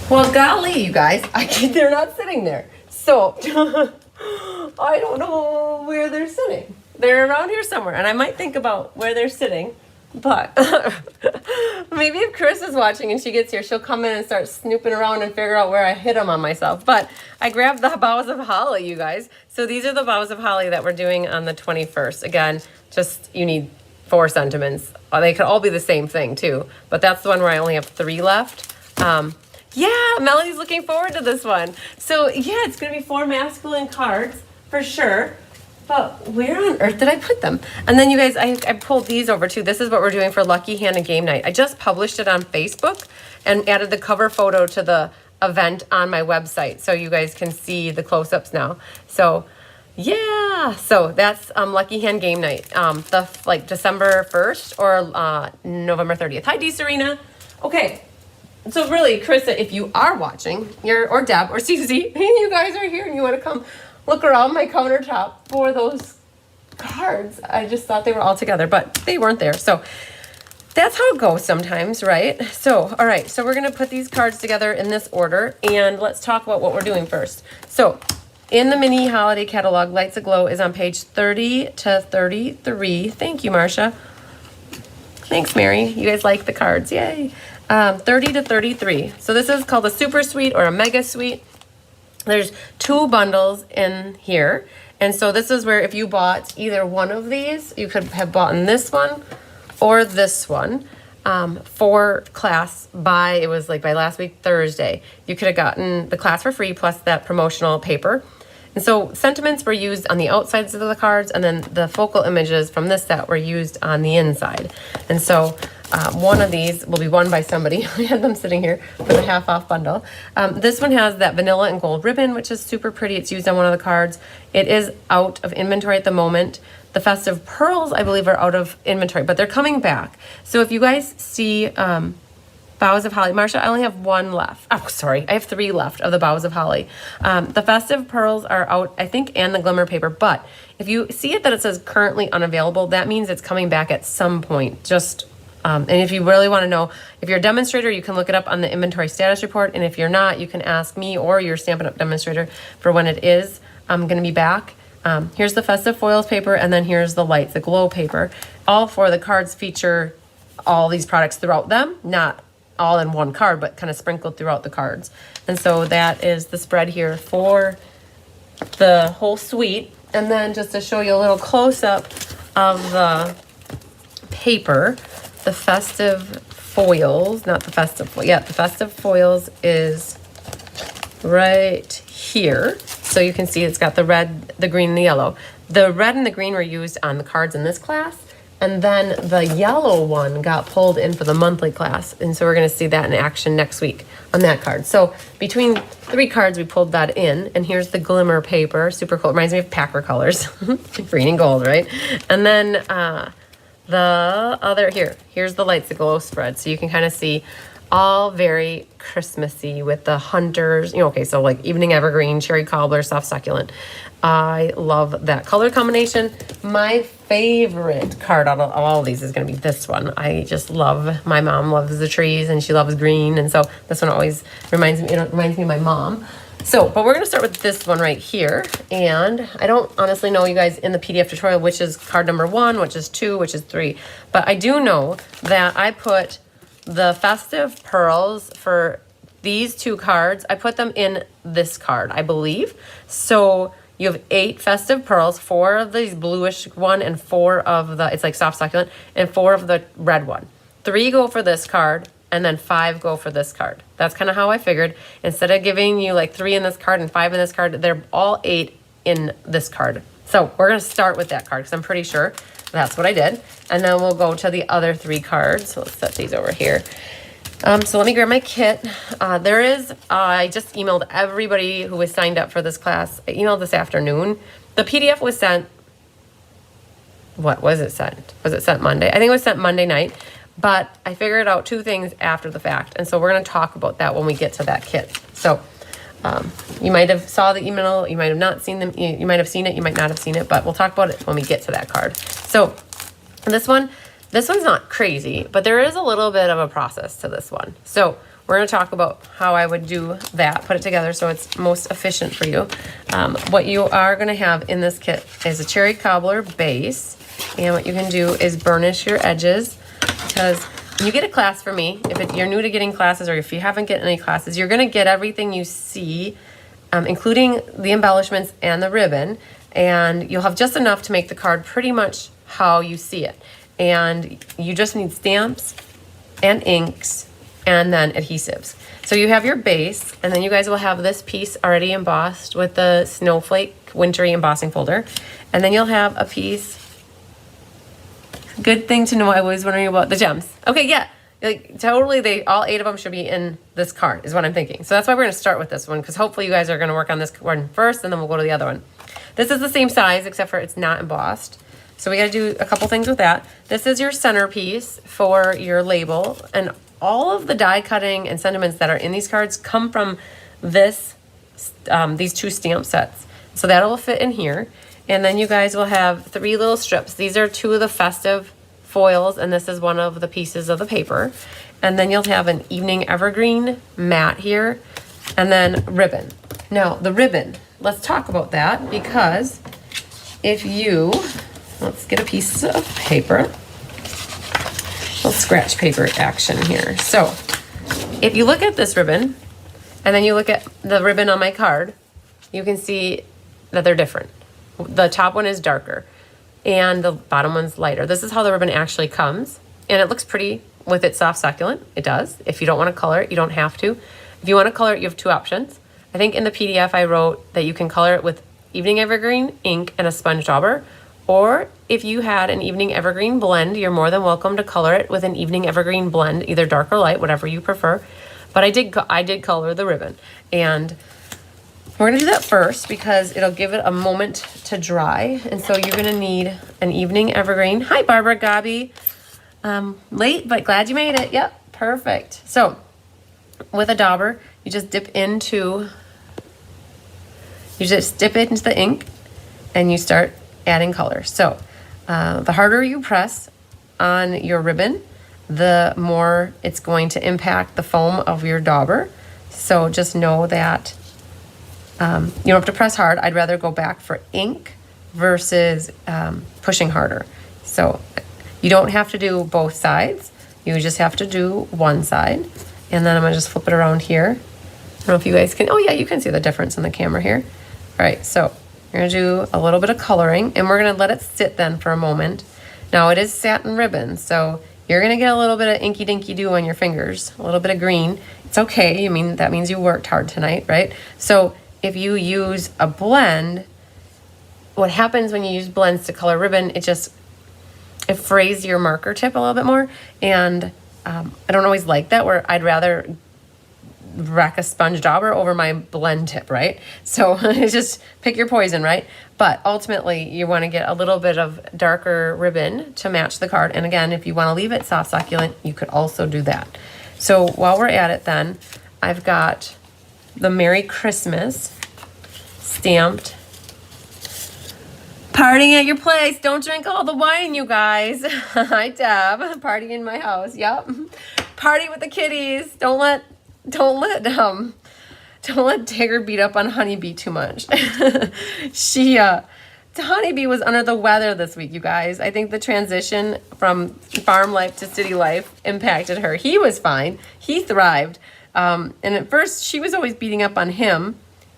A: well, golly, you guys, they're not sitting there. So I don't know where they're sitting. They're around here somewhere, and I might think about where they're sitting. But maybe if Chris is watching and she gets here, she'll come in and start snooping around and figure out where I hid them on myself. But I grabbed the boughs of holly, you guys. So these are the boughs of holly that we're doing on the 21st. Again, just you need 4 sentiments. They could all be the same thing too, but that's the one where I only have 3 left. Yeah, Melody's looking forward to this one. So yeah, it's gonna be 4 masculine cards for sure. But where on earth did I put them? And then you guys, I pulled these over too. This is what we're doing for Lucky Hannah Game Night. I just published it on Facebook and added the cover photo to the event on my website so you guys can see the close-ups now. So yeah, so that's Lucky Hen Game Night, December 1st or November 30th. Hi, D. Serena. Okay, so really, Carissa, if you are watching, or Deb or Susie, you guys are here and you want to come look around my countertop for those cards. I just thought they were all together, but they weren't there. So that's how it goes sometimes, right? So, all right, so we're gonna put these cards together in this order, and let's talk about what we're doing first. So in the mini holiday catalog, Lights Aglow is on page 30 to 33. Thank you, Marcia. Thanks, Mary. You guys like the cards, yay. 30 to 33. So this is called a super suite or a mega suite. There's 2 bundles in here. And so this is where if you bought either one of these, you could have bought in this one or this one. for class it was like by last week, Thursday, you could have gotten the class for free plus that promotional paper. And so sentiments were used on the outsides of the cards, and then the focal images from this set were used on the inside. And so one of these will be won by somebody. I had them sitting here for the half off bundle. This one has that vanilla and gold ribbon, which is super pretty. It's used on one of the cards. It is out of inventory at the moment. The festive pearls, I believe, are out of inventory, but they're coming back. So if you guys see Boughs of Holly. Marsha, I only have one left. Oh, sorry. I have 3 left of the Boughs of Holly. The festive pearls are out, I think, and the glimmer paper. But if you see it that it says currently unavailable, that means it's coming back at some point. Just and if you really want to know, if you're a demonstrator, you can look it up on the inventory status report. And if you're not, you can ask me or your Stampin' Up! Demonstrator for when it is going to be back. Here's the festive foils paper, and then here's the lights, the glow paper. All 4 of the cards feature all these products throughout them, not all in one card, but kind of sprinkled throughout the cards. And so that is the spread here for the whole suite. And then just to show you a little close-up of the paper, the festive foils, not the festive, yeah, the festive foils is right here. So you can see it's got the red, the green, and the yellow. The red and the green were used on the cards in this class. And then the yellow one got pulled in for the monthly class. And so we're going to see that in action next week on that card. So between 3 cards, we pulled that in. And here's the glimmer paper. Super cool. It reminds me of Packer colors. Green and gold, right? And then the other, here's the lights, the glow spread. So you can kind of see all very Christmassy with the hunters. You know, okay, so like evening evergreen, cherry cobbler, soft succulent. I love that color combination. My favorite card out of all of these is going to be this one. I just love, my mom loves the trees and she loves green. And so this one always reminds me of my mom. So, but we're going to start with this one right here. And I don't honestly know, you guys, in the PDF tutorial, which is card number 1, which is 2, which is 3. But I do know that I put the festive pearls for these 2 cards. I put them in this card, I believe. So you have 8 festive pearls, 4 of these bluish one and 4 of the, it's like soft succulent, and 4 of the red one. 3 go for this card, and then 5 go for this card. That's kind of how I figured. Instead of giving you like 3 in this card and 5 in this card, they're all 8 in this card. So we're going to start with that card because I'm pretty sure that's what I did. And then we'll go to the other 3 cards. So let's set these over here. So let me grab my kit. I just emailed everybody who was signed up for this class. I emailed this afternoon. The PDF was sent, what was it sent? Was it sent Monday? I think it was sent Monday night, but I figured out 2 things after the fact. And so we're going to talk about that when we get to that kit. So you might have saw the email, you might have not seen them, you might have seen it, you might not have seen it, but we'll talk about it when we get to that card. So this one's not crazy, but there is a little bit of a process to this one. So we're going to talk about how I would do that, put it together so it's most efficient for you. What you are going to have in this kit is a cherry cobbler base. And what you can do is burnish your edges, because when you get a class from me, if you're new to getting classes or if you haven't get any classes, you're going to get everything you see, including the embellishments and the ribbon. And you'll have just enough to make the card pretty much how you see it. And you just need stamps and inks and then adhesives. So you have your base, and then you guys will have this piece already embossed with the snowflake wintry embossing folder. And then you'll have a piece. Good thing to know. I was wondering about the gems. Okay, yeah. Like totally, all 8 of them should be in this card is what I'm thinking. So that's why we're going to start with this one, because hopefully you guys are going to work on this one first, and then we'll go to the other one. This is the same size, except for it's not embossed. So we got to do a couple things with that. This is your centerpiece for your label, and all of the die cutting and sentiments that are in these cards come from these 2 stamp sets. So that will fit in here. And then you guys will have 3 little strips. These are 2 of the festive foils, and this is one of the pieces of the paper. And then you'll have an evening evergreen mat here, and then ribbon. Now, the ribbon, let's talk about that, because if you, let's get a piece of paper. Little scratch paper action here. So if you look at this ribbon, and then you look at the ribbon on my card, you can see that they're different. The top one is darker and the bottom one's lighter. This is how the ribbon actually comes, and it looks pretty with its soft succulent. It does. If you don't want to color it, you don't have to. If you want to color it, you have two options. I think in the PDF I wrote that you can color it with Evening Evergreen ink and a sponge dauber. Or if you had an Evening Evergreen blend, you're more than welcome to color it with an Evening Evergreen blend, either dark or light, whatever you prefer. But I did color the ribbon. And we're gonna do that first because it'll give it a moment to dry. And so you're gonna need an Evening Evergreen. Hi, Barbara Gabi. Late, but glad you made it. Yep, perfect. So with a dauber, you just dip into the ink and you start adding color. So the harder you press on your ribbon, the more it's going to impact the foam of your dauber. So just know that you don't have to press hard. I'd rather go back for ink versus pushing harder. So you don't have to do both sides. You just have to do one side. And then I'm gonna just flip it around here. I don't know if you guys can, oh yeah, you can see the difference in the camera here. All right, so we're gonna do a little bit of coloring and we're gonna let it sit then for a moment. Now it is satin ribbon, so you're gonna get a little bit of inky dinky do on your fingers, a little bit of green. It's okay, that means you worked hard tonight, right? So if you use a blend, what happens when you use blends to color ribbon, it frays your marker tip a little bit more. And I don't always like that, where I'd rather rack a sponge dauber over my blend tip, right? So just pick your poison, right? But ultimately you want to get a little bit of darker ribbon to match the card. And again, if you want to leave it soft succulent, you could also do that. So while we're at it then, I've got the Merry Christmas stamped. Partying at your place. Don't drink all the wine, you guys. Hi, Deb. Party in my house. Yep. Party with the kitties. Don't let Tigger beat up on Honeybee too much. Honeybee was under the weather this week, you guys. I think the transition from farm life to city life impacted her. He was fine. He thrived. And at first, she was always beating up on him.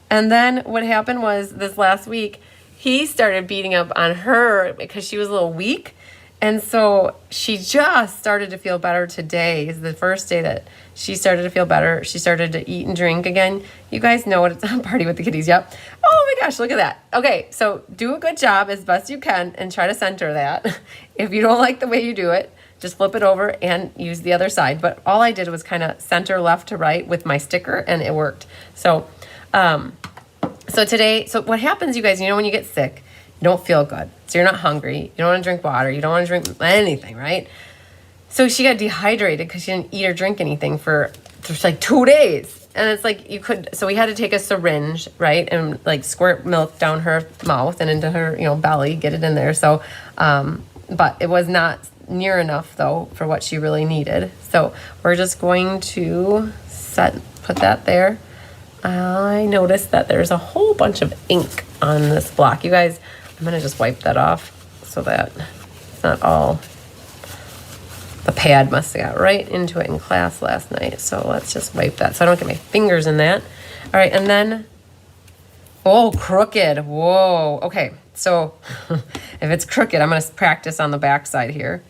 A: And then what happened was this last week, he started beating up on her because she was a little weak. And so she just started to feel better today. Is the first day that she started to feel better. She started to eat and drink again. You guys know what it's on. Party with the kitties. Yep. Oh my gosh, look at that. Okay, so do a good job as best you can and try to center that. If you don't like the way you do it, just flip it over and use the other side. But all I did was kind of center left to right with my sticker and it worked. So so what happens, you guys, when you get sick, you don't feel good. So you're not hungry. You don't want to drink water. You don't want to drink anything, right? So she got dehydrated because she didn't eat or drink anything for like 2 days. And it's like so we had to take a syringe, right? And like squirt milk down her mouth and into her, belly, get it in there. So, but it was not near enough though for what she really needed. So we're just going to put that there. I noticed that there's a whole bunch of ink on this block. You guys, I'm going to just wipe that off so that it's not all... The pad must have got right into it in class last night. So let's just wipe that so I don't get my fingers in that. All right, and then... Oh, crooked. Whoa. Okay, so if it's crooked, I'm going to practice on the back side here.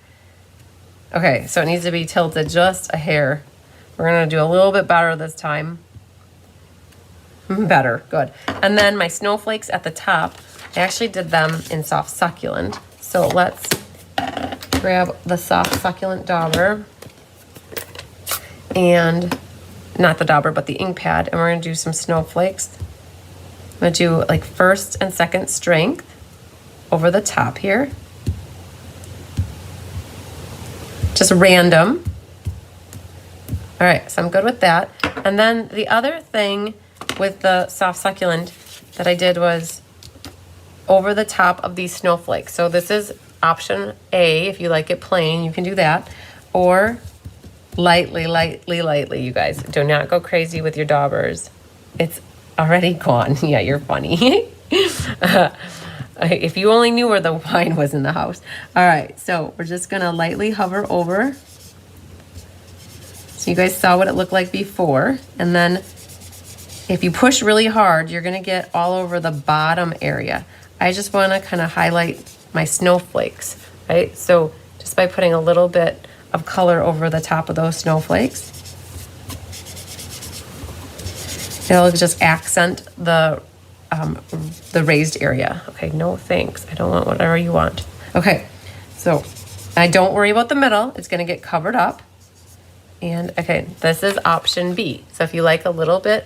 A: Okay, so it needs to be tilted just a hair. We're going to do a little bit better this time. Better, good. And then my snowflakes at the top, I actually did them in soft succulent. So let's grab the soft succulent dauber and not the dauber, but the ink pad. And we're gonna do some snowflakes. I'm gonna do like first and second strength over the top here. Just random. All right, so I'm good with that. And then the other thing with the soft succulent that I did was over the top of these snowflakes. So this is option A. If you like it plain, you can do that. Or lightly, you guys. Do not go crazy with your daubers. It's already gone. Yeah, you're funny. If you only knew where the wine was in the house. All right, so we're just gonna lightly hover over. So you guys saw what it looked like before. And then if you push really hard, you're gonna get all over the bottom area. I just wanna kind of highlight my snowflakes, right? So just by putting a little bit of color over the top of those snowflakes. It'll just accent the raised area. Okay, no thanks. I don't want whatever you want. Okay, so I don't worry about the middle. It's gonna get covered up. And okay, this is option B. So if you like a little bit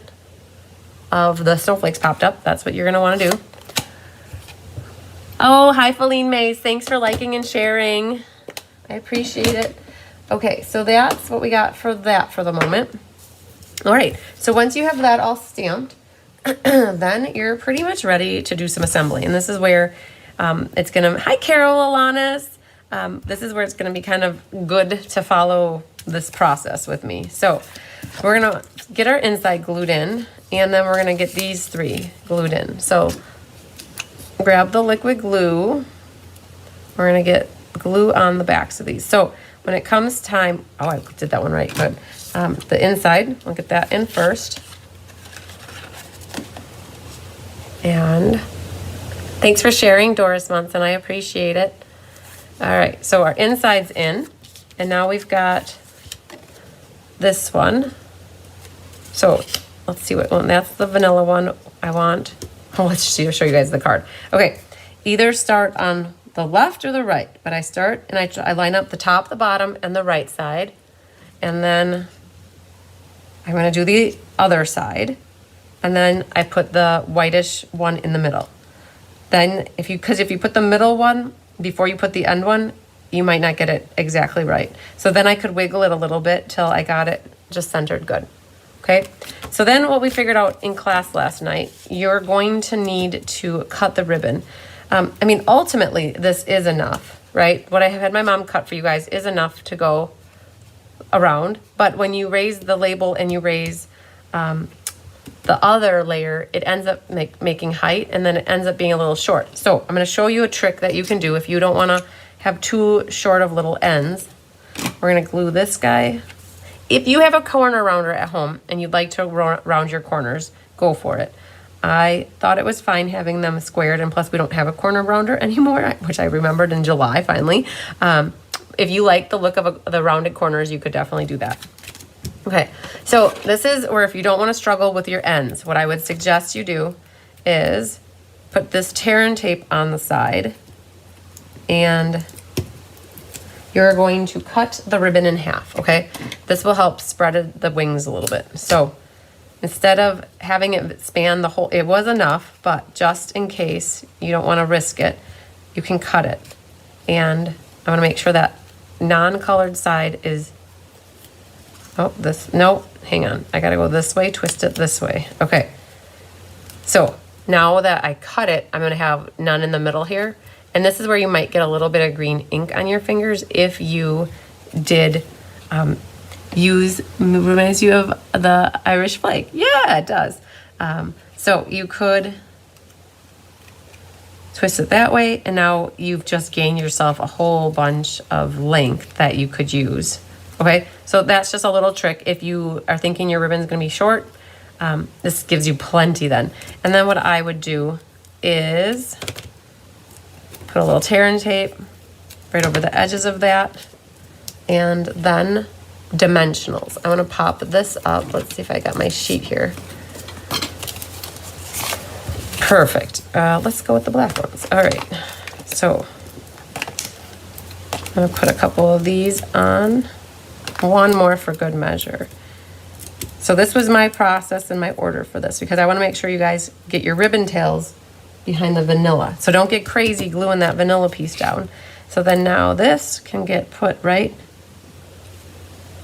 A: of the snowflakes popped up, that's what you're gonna wanna do. Oh, hi Feline Mays. Thanks for liking and sharing. I appreciate it. Okay, so that's what we got for that for the moment. All right, so once you have that all stamped, then you're pretty much ready to do some assembly. And this is where it's gonna, hi Carol Alanis. This is where it's gonna be kind of good to follow this process with me. So we're gonna get our inside glued in, and then we're gonna get these three glued in. So grab the liquid glue. We're gonna get glue on the backs of these. So when it comes time, oh, I did that one right, good. The inside, we'll get that in first. And thanks for sharing, Doris Munson, I appreciate it. All right, so our inside's in, and now we've got this one. So let's see what one, that's the vanilla one I want. Oh, let's show you guys the card. Okay, either start on the left or the right, but I start and I line up the top, the bottom, and the right side, and then I'm gonna do the other side, and then I put the whitish one in the middle. Then if you put the middle one before you put the end one, you might not get it exactly right. So then I could wiggle it a little bit till I got it just centered good. Okay, so then what we figured out in class last night, you're going to need to cut the ribbon. I mean, ultimately, this is enough, right? What I have had my mom cut for you guys is enough to go around. But when you raise the label and you raise the other layer, it ends up making height, and then it ends up being a little short. So I'm going to show you a trick that you can do if you don't want to have too short of little ends. We're going to glue this guy. If you have a corner rounder at home and you'd like to round your corners, go for it. I thought it was fine having them squared, and plus we don't have a corner rounder anymore, which I remembered in July finally. If you like the look of the rounded corners, you could definitely do that. Okay, so this is where if you don't want to struggle with your ends, what I would suggest you do is put this tear and tape on the side, and you're going to cut the ribbon in half, okay? This will help spread the wings a little bit. So instead of having it span the whole, it was enough, but just in case you don't want to risk it, you can cut it. And I want to make sure that non-colored side is, oh, this, no, hang on. I got to go this way, twist it this way. Okay. So now that I cut it, I'm going to have none in the middle here. And this is where you might get a little bit of green ink on your fingers if you did reminds you of the Irish flag. Yeah, it does. So you could twist it that way, and now you've just gained yourself a whole bunch of length that you could use. Okay, so that's just a little trick. If you are thinking your ribbon's gonna be short, this gives you plenty then. And then what I would do is put a little tear and tape right over the edges of that, and then dimensionals. I want to pop this up. Let's see if I got my sheet here. Perfect. Let's go with the black ones. All right. So I'm going to put a couple of these on. One more for good measure. So this was my process and my order for this, because I want to make sure you guys get your ribbon tails behind the vanilla. So don't get crazy gluing that vanilla piece down. So then now this can get put right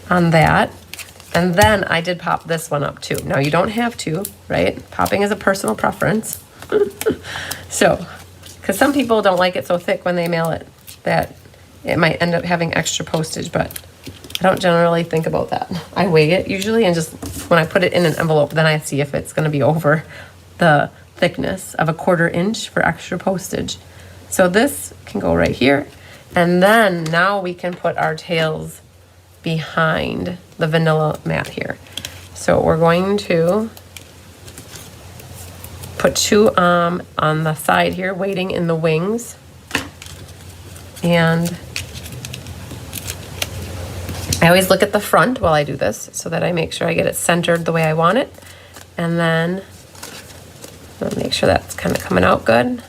A: on that. And then I did pop this one up too. Now you don't have to, right? Popping is a personal preference. So, because some people don't like it so thick when they mail it that it might end up having extra postage, but I don't generally think about that. I weigh it usually, and just when I put it in an envelope, then I see if it's gonna be over the thickness of 1/4 inch for extra postage. So this can go right here. And then now we can put our tails behind the vanilla mat here. So we're going to put two on the side here, waiting in the wings. And I always look at the front while I do this so that I make sure I get it centered the way I want it. And then I'll make sure that's kind of coming out good.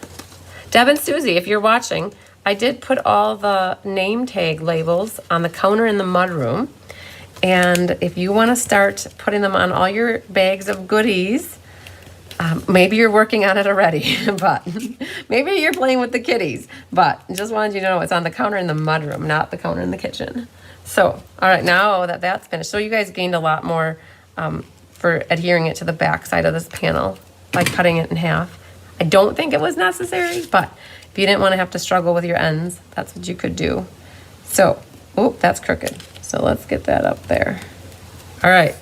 A: Deb and Susie, if you're watching, I did put all the name tag labels on the counter in the mudroom. And if you want to start putting them on all your bags of goodies, maybe you're working on it already, but maybe you're playing with the kitties. But just wanted you to know it's on the counter in the mudroom, not the counter in the kitchen. So, all right, now that that's finished, so you guys gained a lot more for adhering it to the back side of this panel by cutting it in half. I don't think it was necessary, but if you didn't want to have to struggle with your ends, that's what you could do. So, oh, that's crooked. So let's get that up there. All right.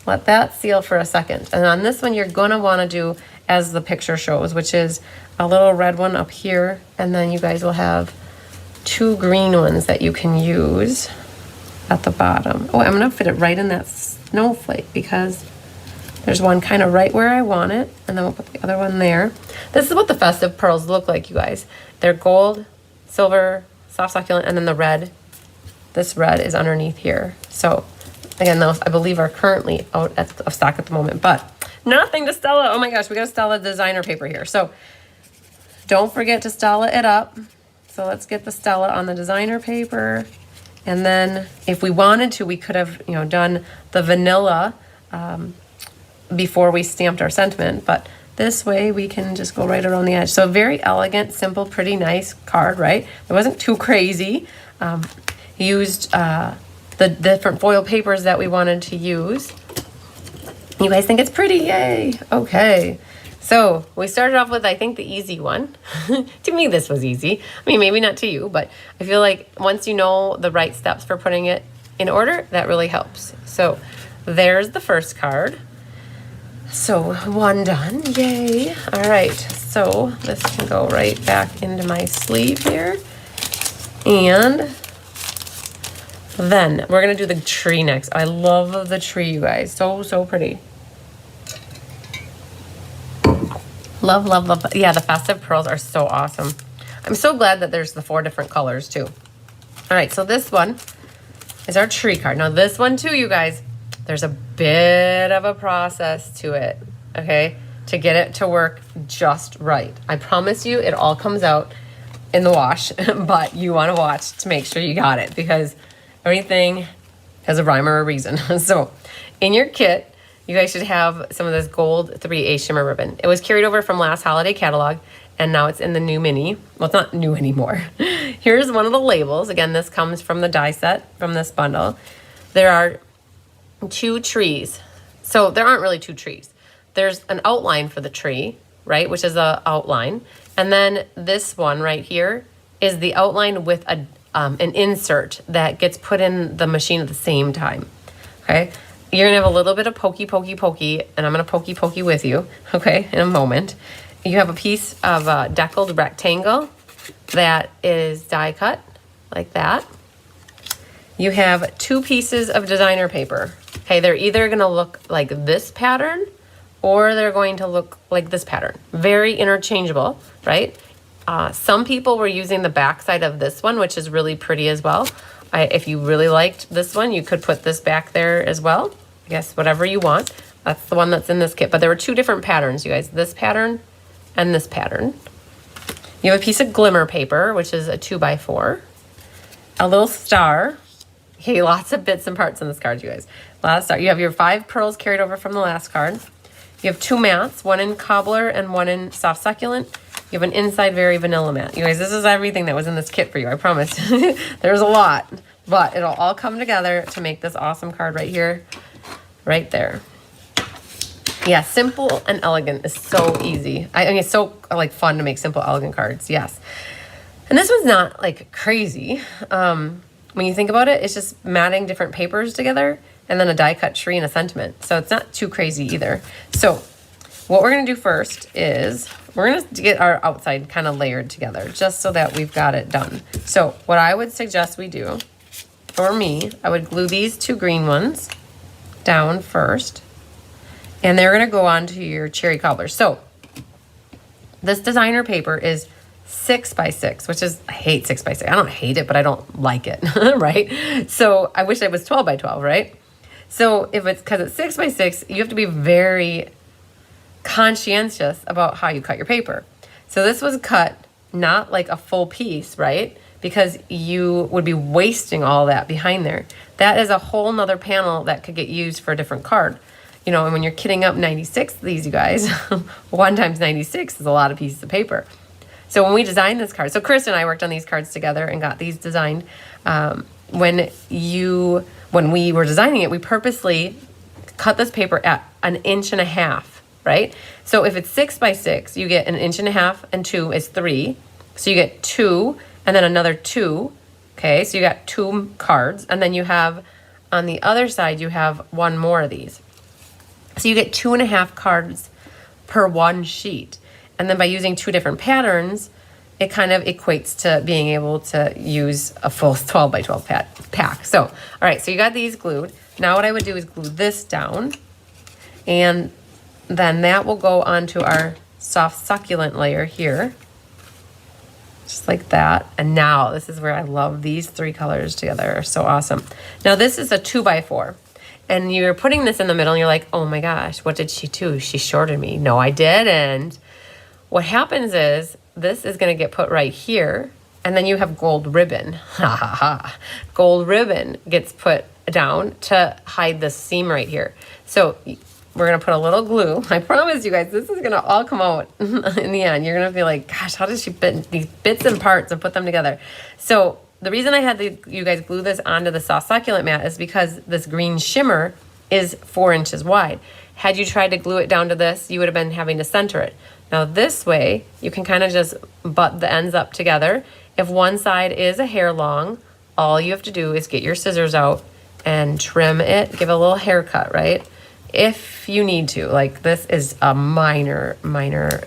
A: Let that seal for a second. And on this one, you're going to want to do as the picture shows, which is a little red one up here. And then you guys will have 2 green ones that you can use at the bottom. Oh, I'm going to fit it right in that snowflake because there's one kind of right where I want it. And then we'll put the other one there. This is what the festive pearls look like, you guys. They're gold, silver, soft succulent, and then the red. This red is underneath here. So again, those I believe are currently out of stock at the moment, but nothing to Stella. Oh my gosh, we got Stella designer paper here. So don't forget to Stella it up. So let's get the Stella on the designer paper. And then if we wanted to, we could have, done the vanilla before we stamped our sentiment, but this way we can just go right around the edge. So very elegant, simple, pretty nice card, right? It wasn't too crazy. Used the different foil papers that we wanted to use. You guys think it's pretty? Yay! Okay. So we started off with, I think, the easy one. To me, this was easy. I mean, maybe not to you, but I feel like once you know the right steps for putting it in order, that really helps. So there's the first card. So one done. Yay. All right. So this can go right back into my sleeve here. And then we're going to do the tree next. I love the tree, you guys. So, so pretty. Love, love, love. Yeah, the festive pearls are so awesome. I'm so glad that there's the 4 different colors, too. All right, so this one is our tree card. Now, this one, too, you guys, there's a bit of a process to it, okay, to get it to work just right. I promise you it all comes out in the wash, but you want to watch to make sure you got it because everything has a rhyme or a reason. So in your kit, you guys should have some of this gold 3A shimmer ribbon. It was carried over from last holiday catalog, and now it's in the new mini. Well, it's not new anymore. Here's one of the labels. Again, this comes from the die set from this bundle. There are 2 trees. So there aren't really 2 trees. There's an outline for the tree, right, which is a outline. And then this one right here is the outline with an insert that gets put in the machine at the same time, okay? You're gonna have a little bit of pokey, pokey, pokey, and I'm gonna pokey, pokey with you, okay, in a moment. You have a piece of deckled rectangle that is die cut, like that. You have 2 pieces of designer paper. Okay, they're either gonna look like this pattern or they're going to look like this pattern. Very interchangeable, right? Some people were using the back side of this one, which is really pretty as well. If you really liked this one, you could put this back there as well. I guess whatever you want. That's the one that's in this kit. But there were 2 different patterns, you guys. This pattern and this pattern. You have a piece of glimmer paper, which is a 2x4. A little star. Okay, lots of bits and parts in this card, you guys. A lot of star. You have your 5 pearls carried over from the last card. You have 2 mats, one in cobbler and one in soft succulent. You have an inside very vanilla mat. You guys, this is everything that was in this kit for you, I promise. There's a lot, but it'll all come together to make this awesome card right here, right there. Yeah, simple and elegant is so easy. I mean, it's so like fun to make simple, elegant cards, yes. And this one's not like crazy. When you think about it, it's just matting different papers together and then a die cut tree and a sentiment. So it's not too crazy either. So what we're gonna do first is we're gonna get our outside kind of layered together just so that we've got it done. So what I would suggest we do, for me, I would glue these 2 green ones down first, and they're gonna go onto your cherry cobbler. So this designer paper is 6x6, which is, I hate 6x6. I don't hate it, but I don't like it, right? So I wish it was 12x12, right? So if it's, because it's 6x6, you have to be very conscientious about how you cut your paper. So this was cut not like a full piece, right? Because you would be wasting all that behind there. That is a whole nother panel that could get used for a different card. You know, and when you're kitting up 96 of these, you guys, 1 times 96 is a lot of pieces of paper. So when we designed this card, so Chris and I worked on these cards together and got these designed. When we were designing it, we purposely cut this paper at 1.5 inches, right? So if it's 6x6, you get 1.5 inches, and 2 is 3. So you get 2 and then another 2. Okay, so you got 2 cards, and then you have on the other side, you have 1 more of these. So you get 2.5 cards per 1 sheet. And then by using 2 different patterns, it kind of equates to being able to use a full 12x12 pack. So, all right, so you got these glued. Now what I would do is glue this down, and then that will go onto our soft succulent layer here, just like that. And now this is where I love these 3 colors together. They're so awesome. Now this is a 2x4. And you're putting this in the middle and you're like, oh my gosh, what did she do? She shorted me. No, I didn't. What happens is this is going to get put right here, and then you have gold ribbon. Ha ha ha. Gold ribbon gets put down to hide the seam right here. So we're going to put a little glue. I promise you guys, this is going to all come out in the end. You're going to be like, gosh, how does she fit these bits and parts and put them together? So the reason I had you guys glue this onto the soft succulent mat is because this green shimmer is 4 inches wide. Had you tried to glue it down to this, you would have been having to center it. Now this way, you can kind of just butt the ends up together. If one side is a hair long, all you have to do is get your scissors out and trim it, give it a little haircut, right? If you need to. Like, this is a minor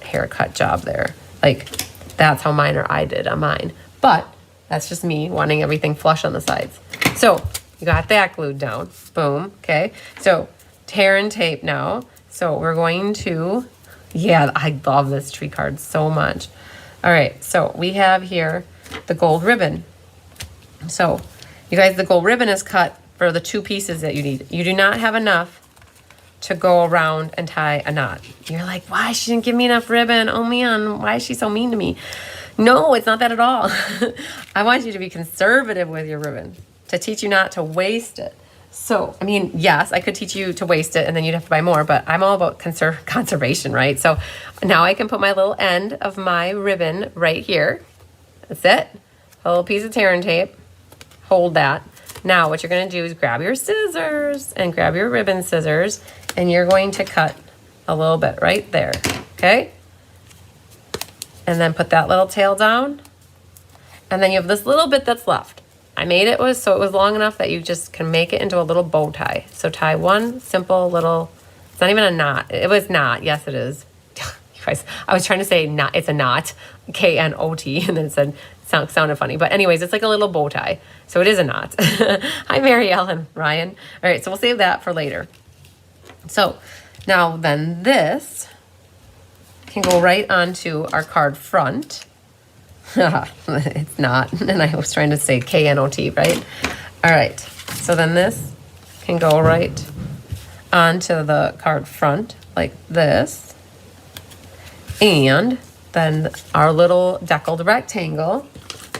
A: haircut job there. Like, that's how minor I did on mine. But that's just me wanting everything flush on the sides. So you got that glued down. Boom. Okay. So tear and tape now. So we're going to, yeah, I love this tree card so much. All right. So we have here the gold ribbon. So you guys, the gold ribbon is cut for the 2 pieces that you need. You do not have enough to go around and tie a knot. You're like, why? She didn't give me enough ribbon. Oh man, why is she so mean to me? No, it's not that at all. I want you to be conservative with your ribbon to teach you not to waste it. So, I mean, yes, I could teach you to waste it and then you'd have to buy more, but I'm all about conservation, right? So now I can put my little end of my ribbon right here. That's it. A little piece of tear and tape. Hold that. Now what you're going to do is grab your scissors and grab your ribbon scissors, and you're going to cut a little bit right there, okay? And then put that little tail down. And then you have this little bit that's left. I made it so it was long enough that you just can make it into a little bow tie. So tie one simple little, it's not even a knot. It was not, yes it is. You guys, I was trying to say not, it's a knot, K-N-O-T, and then it said, sounded funny. But anyways, it's like a little bow tie. So it is a knot. Hi, Mary Ellen, Ryan. All right, so we'll save that for later. So now then this can go right onto our card front. It's not, and I was trying to say K-N-O-T, right? All right, so then this can go right onto the card front like this. And then our little deckled rectangle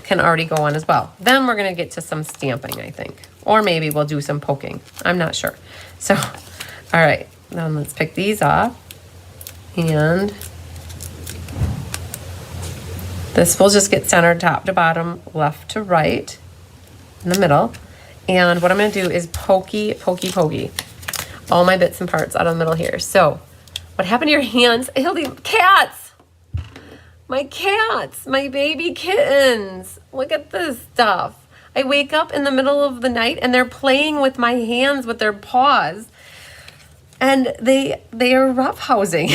A: can already go on as well. Then we're gonna get to some stamping, I think. Or maybe we'll do some poking, I'm not sure. So, all right, now let's pick these off. And this will just get centered top to bottom, left to right, in the middle. And what I'm gonna do is pokey all my bits and parts out of the middle here. So, what happened to your hands? Hildy, cats! My cats, my baby kittens. Look at this stuff. I wake up in the middle of the night and they're playing with my hands with their paws. And they are roughhousing.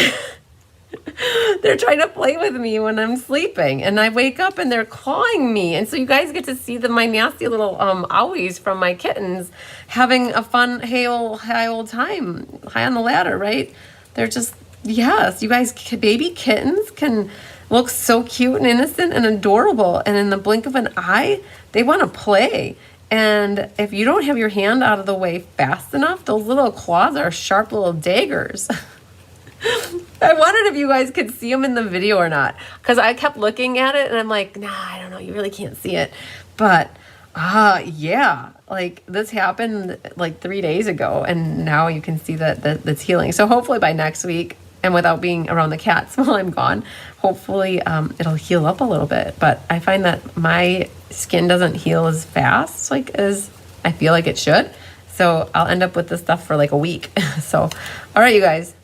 A: They're trying to play with me when I'm sleeping, and I wake up and they're clawing me. And so you guys get to see my nasty little owies from my kittens having a fun high old time, high on the ladder, right? They're just, yes, you guys, baby kittens can looks so cute and innocent and adorable. And in the blink of an eye, they want to play. And if you don't have your hand out of the way fast enough, those little claws are sharp little daggers. I wondered if you guys could see them in the video or not, because I kept looking at it and I'm like, nah, I don't know, you really can't see it. But yeah, like this happened like 3 days ago, and now you can see that's healing. So hopefully by next week, and without being around the cats while I'm gone, hopefully it'll heal up a little bit. But I find that my skin doesn't heal as fast like as I feel like it should. So I'll end up with this stuff for like a week. So, all right, you guys,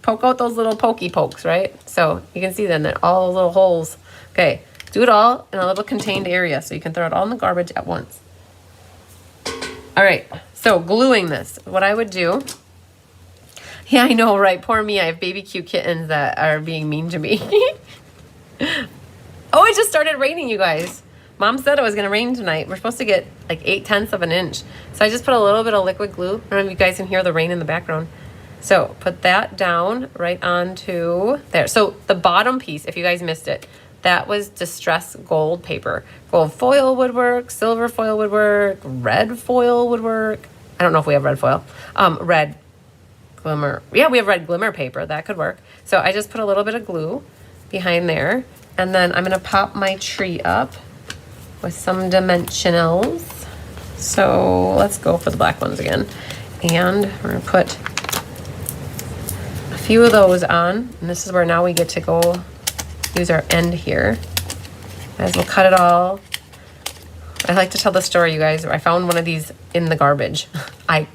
A: poke out those little pokey pokes, right? So you can see then that all those little holes. Okay, do it all in a little contained area so you can throw it all in the garbage at once. All right, so gluing this, what I would do. Yeah, I know, right? Poor me. I have baby cute kittens that are being mean to me. Oh, it just started raining, you guys. Mom said it was going to rain tonight. We're supposed to get like 0.8 of an inch. So I just put a little bit of liquid glue. I don't know if you guys can hear the rain in the background. So put that down right onto there. So the bottom piece, if you guys missed it, that was distress gold paper. Gold foil would work, silver foil would work, red foil would work. I don't know if we have red foil. Red glimmer. Yeah, we have red glimmer paper. That could work. So I just put a little bit of glue behind there. And then I'm going to pop my tree up with some dimensionals. So let's go for the black ones again. And we're going to put a few of those on. And this is where now we get to go use our end here. As we'll cut it all. I like to tell the story, you guys. I found one of these in the garbage. I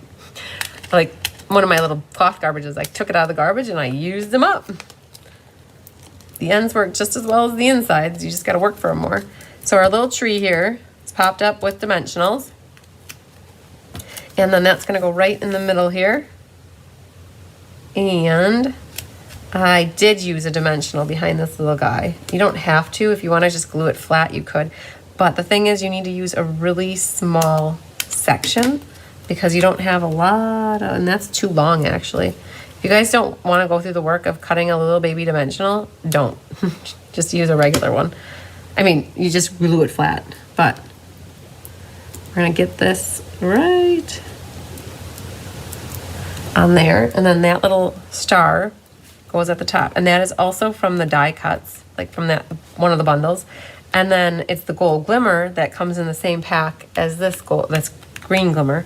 A: like one of my little cloth garbages. I took it out of the garbage and I used them up. The ends work just as well as the insides. You just got to work for them more. So our little tree here is popped up with dimensionals. And then that's going to go right in the middle here. And I did use a dimensional behind this little guy. You don't have to. If you want to just glue it flat, you could. But the thing is, you need to use a really small section because you don't have a lot of, and that's too long actually. If you guys don't want to go through the work of cutting a little baby dimensional, don't. Just use a regular one. I mean, you just glue it flat, but we're gonna get this right on there. And then that little star goes at the top. And that is also from the die cuts, like from that one of the bundles. And then it's the gold glimmer that comes in the same pack as this gold, that's green glimmer.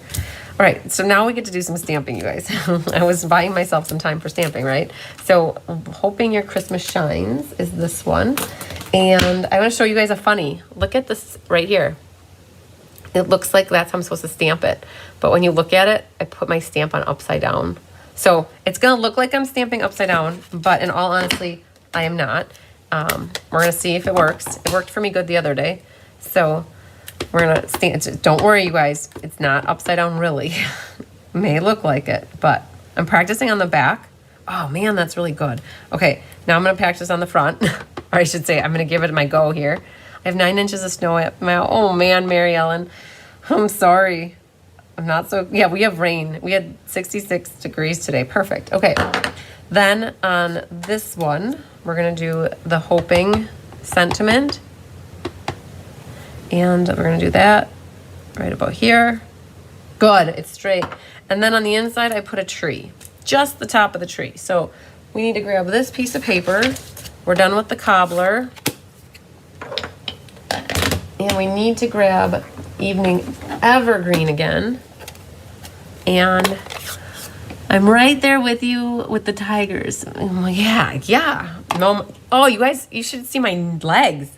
A: All right, so now we get to do some stamping, you guys. I was buying myself some time for stamping, right? So Hoping Your Christmas Shines is this one. And I want to show you guys a funny. Look at this right here. It looks like that's how I'm supposed to stamp it. But when you look at it, I put my stamp on upside down. So it's going to look like I'm stamping upside down, but in all honesty, I am not. We're going to see if it works. It worked for me good the other day. So we're going to stamp. Don't worry, you guys. It's not upside down, really. May look like it, but I'm practicing on the back. Oh, man, that's really good. Okay, now I'm going to practice on the front. Or I should say, I'm going to give it my go here. I have 9 inches of snow at my, oh, man, Mary Ellen. I'm sorry. I'm not so, yeah, we have rain. We had 66 degrees today. Perfect. Okay. Then on this one, we're going to do the Hoping Sentiment. And we're going to do that right about here. Good. It's straight. And then on the inside, I put a tree. Just the top of the tree. So we need to grab this piece of paper. We're done with the cobbler. And we need to grab Evening Evergreen again. And I'm right there with you with the tigers. I'm like, yeah. No, oh, you guys, you should see my legs.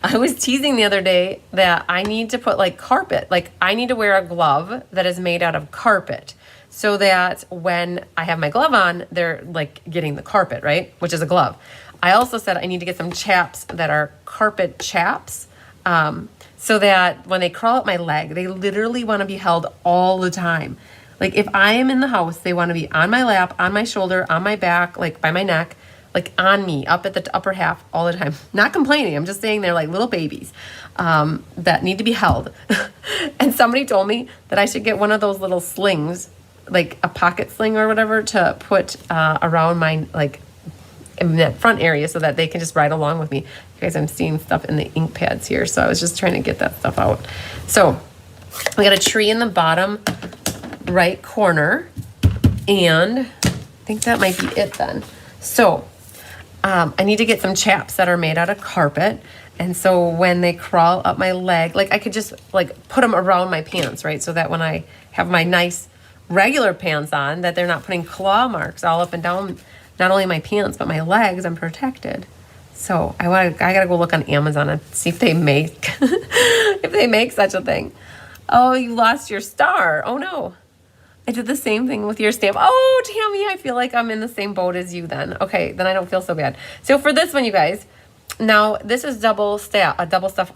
A: I was teasing the other day that I need to put like carpet. Like I need to wear a glove that is made out of carpet so that when I have my glove on, they're like getting the carpet, right? Which is a glove. I also said I need to get some chaps that are carpet chaps so that when they crawl up my leg, they literally want to be held all the time. Like if I am in the house, they want to be on my lap, on my shoulder, on my back, like by my neck, like on me, up at the upper half all the time. Not complaining. I'm just saying they're like little babies that need to be held. And somebody told me that I should get one of those little slings, like a pocket sling or whatever, to put around my like in that front area so that they can just ride along with me. You guys, I'm seeing stuff in the ink pads here, so I was just trying to get that stuff out. So we got a tree in the bottom right corner, and I think that might be it then. So I need to get some chaps that are made out of carpet. And so when they crawl up my leg, like I could just like put them around my pants, right? So that when I have my nice regular pants on, that they're not putting claw marks all up and down, not only my pants, but my legs, I'm protected. So I gotta go look on Amazon and see if they make, if they make such a thing. Oh, you lost your star. Oh no. I did the same thing with your stamp. Oh, Tammy, I feel like I'm in the same boat as you then. Okay, then I don't feel so bad. So for this one, you guys, now this is a double stuff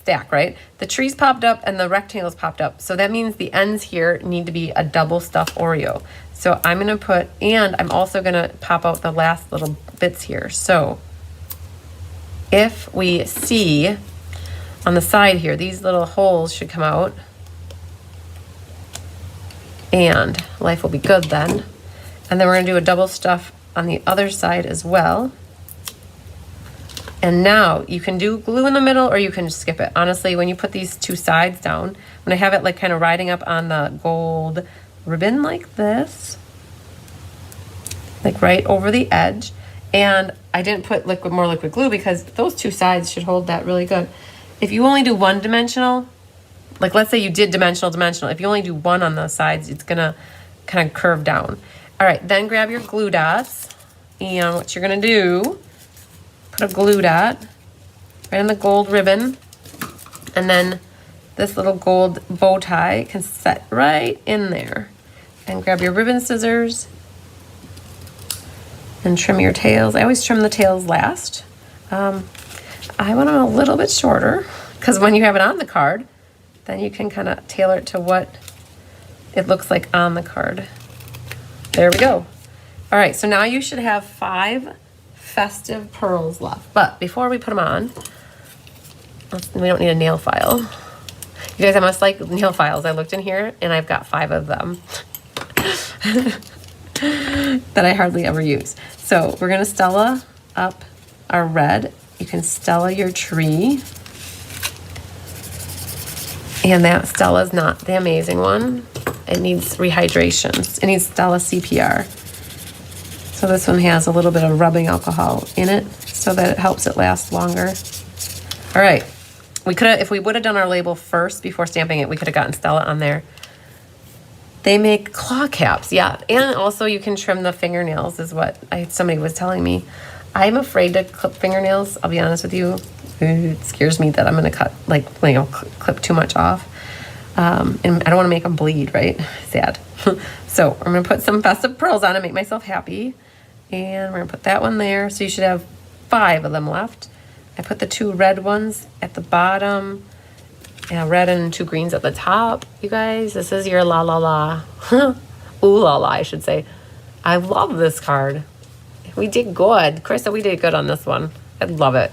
A: stack, right? The trees popped up and the rectangles popped up. So that means the ends here need to be a double stuff Oreo. So I'm gonna put, and I'm also gonna pop out the last little bits here. So if we see on the side here, these little holes should come out. And life will be good then. And then we're gonna do a double stuff on the other side as well. And now you can do glue in the middle or you can just skip it. Honestly, when you put these two sides down, when I have it like kind of riding up on the gold ribbon like this, like right over the edge. And I didn't put more liquid glue because those two sides should hold that really good. If you only do one dimensional, like let's say you did dimensional, if you only do one on the sides, it's gonna kind of curve down. All right, then grab your glue dots, and what you're gonna do, put a glue dot right on the gold ribbon, and then this little gold bow tie can set right in there. And grab your ribbon scissors and trim your tails. I always trim the tails last. I want them a little bit shorter because when you have it on the card, then you can kind of tailor it to what it looks like on the card. There we go. All right, so now you should have 5 festive pearls left. But before we put them on, we don't need a nail file. You guys, I must like nail files. I looked in here and I've got 5 of them that I hardly ever use. So we're gonna Stella up our red. You can Stella your tree. And that Stella's not the amazing one. It needs rehydration. It needs Stella CPR. So this one has a little bit of rubbing alcohol in it so that it helps it last longer. All right, we could have, if we would have done our label first before stamping it, we could have gotten Stella on there. They make claw caps, yeah. And also you can trim the fingernails is what somebody was telling me. I'm afraid to clip fingernails, I'll be honest with you. It scares me that I'm gonna cut, like, you know, clip too much off. And I don't wanna make them bleed, right? Sad. So I'm gonna put some festive pearls on and make myself happy. And we're gonna put that one there. So you should have 5 of them left. I put the 2 red ones at the bottom, and red and 2 greens at the top. You guys, this is your la la la. Ooh la la, I should say. I love this card. We did good. Krista, we did good on this one. I love it.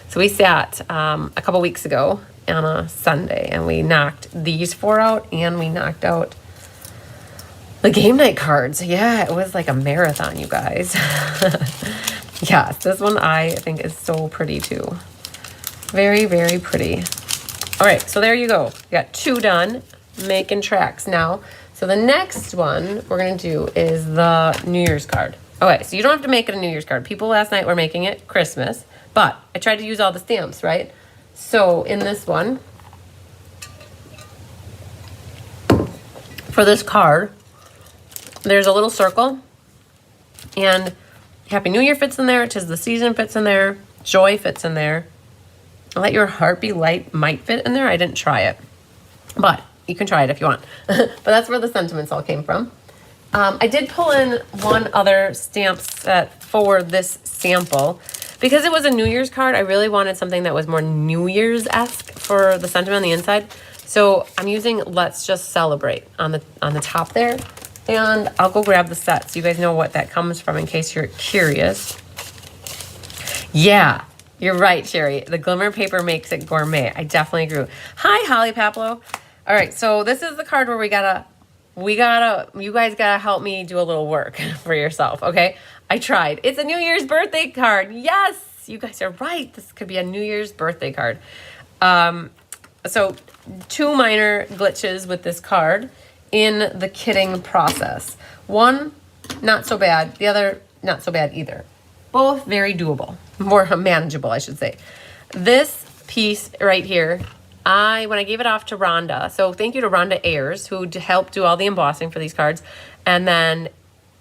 A: So we sat a couple weeks ago on a Sunday and we knocked these 4 out and we knocked out the game night cards. Yeah, it was like a marathon, you guys. Yes, this one I think is so pretty too. Very, very pretty. All right, so there you go. We got 2 done, making tracks now. So the next one we're gonna do is the New Year's card. Okay, so you don't have to make it a New Year's card. People last night were making it Christmas, but I tried to use all the stamps, right? So in this one, for this card, there's a little circle, and Happy New Year fits in there, 'tis the season fits in there, joy fits in there. Let your heart be light might fit in there. I didn't try it, but you can try it if you want. But that's where the sentiments all came from. I did pull in one other stamp set for this sample. Because it was a New Year's card, I really wanted something that was more New Year's-esque for the sentiment on the inside. So I'm using Let's Just Celebrate on the top there. And I'll go grab the set so you guys know what that comes from in case you're curious. Yeah, you're right, Sherry. The glimmer paper makes it gourmet. I definitely agree. Hi, Holly Paplo. All right, so this is the card where we gotta you guys gotta help me do a little work for yourself, okay? I tried. It's a New Year's birthday card. Yes, you guys are right. This could be a New Year's birthday card. So 2 minor glitches with this card in the kitting process. One, not so bad. The other, not so bad either. Both very doable, more manageable, I should say. This piece right here, when I gave it off to Rhonda, so thank you to Rhonda Ayers, who helped do all the embossing for these cards, and then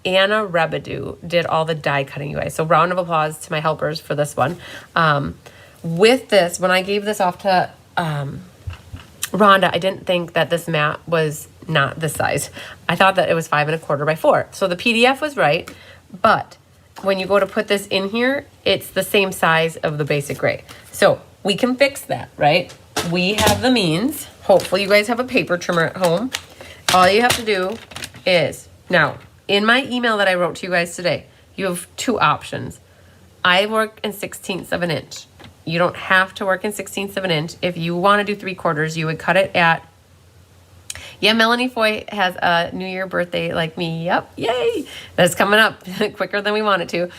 A: Anna Rebedu did all the die cutting, you guys. So round of applause to my helpers for this one. With this, when I gave this off to Rhonda, I didn't think that this mat was not this size. I thought that it was 5 1/4 by 4. So the PDF was right, but when you go to put this in here, it's the same size of the basic gray. So we can fix that, right? We have the means. Hopefully you guys have a paper trimmer at home. All you have to do is, now, in my email that I wrote to you guys today, you have 2 options. I work in 1/16 of an inch. You don't have to work in 1/16 of an inch. If you want to do 3/4, you would cut it at, yeah, Melanie Foy has a New Year birthday like me. Yep, yay. That's coming up quicker than we want it to.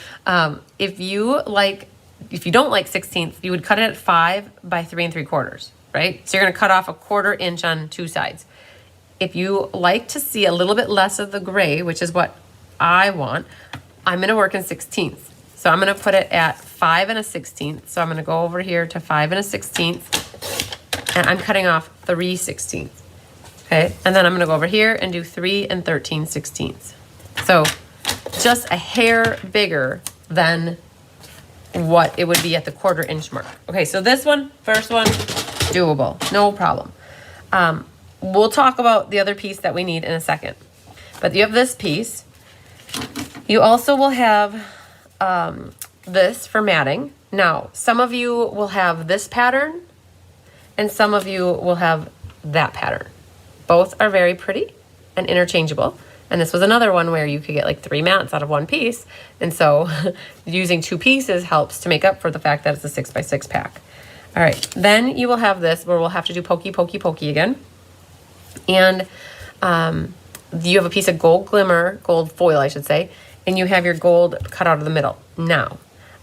A: If you don't like 1/16, you would cut it at 5 by 3 3/4, right? So you're going to cut off a 1/4 inch on 2 sides. If you like to see a little bit less of the gray, which is what I want, I'm going to work in 1/16. So I'm going to put it at 5 1/16. So I'm going to go over here to 5 1/16, and I'm cutting off 3/16. Okay, and then I'm going to go over here and do 3 13/16. So just a hair bigger than what it would be at the 1/4 inch mark. Okay, so this one, first one, doable, no problem. We'll talk about the other piece that we need in a second. But you have this piece. You also will have this for matting. Now, some of you will have this pattern, and some of you will have that pattern. Both are very pretty and interchangeable. And this was another one where you could get like 3 mats out of 1 piece. And so using 2 pieces helps to make up for the fact that it's a 6 by 6 pack. All right, then you will have this where we'll have to do pokey, pokey, pokey again. And you have a piece of gold glimmer, gold foil, I should say, and you have your gold cut out of the middle. Now,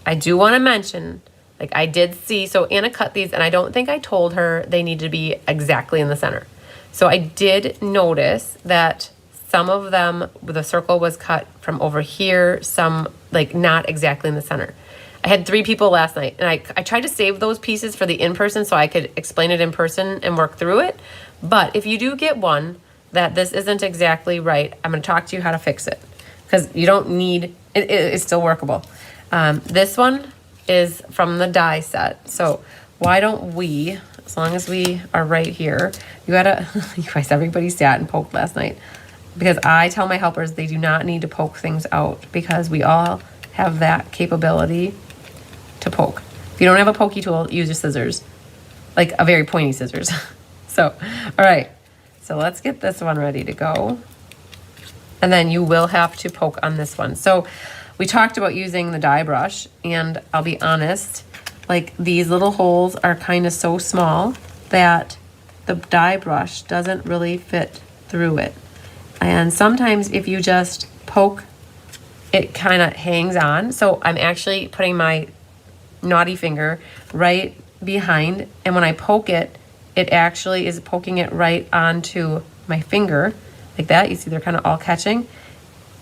A: I do want to mention, like I did see, so Anna cut these, and I don't think I told her they need to be exactly in the center. So I did notice that some of them, the circle was cut from over here, some like not exactly in the center. I had 3 people last night, and I tried to save those pieces for the in-person so I could explain it in person and work through it. But if you do get one that this isn't exactly right, I'm going to talk to you how to fix it, because you don't need, it's still workable. This one is from the die set. So why don't we, as long as we are right here, you guys, everybody sat and poked last night, because I tell my helpers they do not need to poke things out, because we all have that capability to poke. If you don't have a pokey tool, use your scissors, like a very pointy scissors. So, all right, so let's get this one ready to go. And then you will have to poke on this one. So we talked about using the die brush, and I'll be honest, like these little holes are kind of so small that the die brush doesn't really fit through it. And sometimes if you just poke, it kind of hangs on. So I'm actually putting my naughty finger right behind, and when I poke it, it actually is poking it right onto my finger like that. You see they're kind of all catching,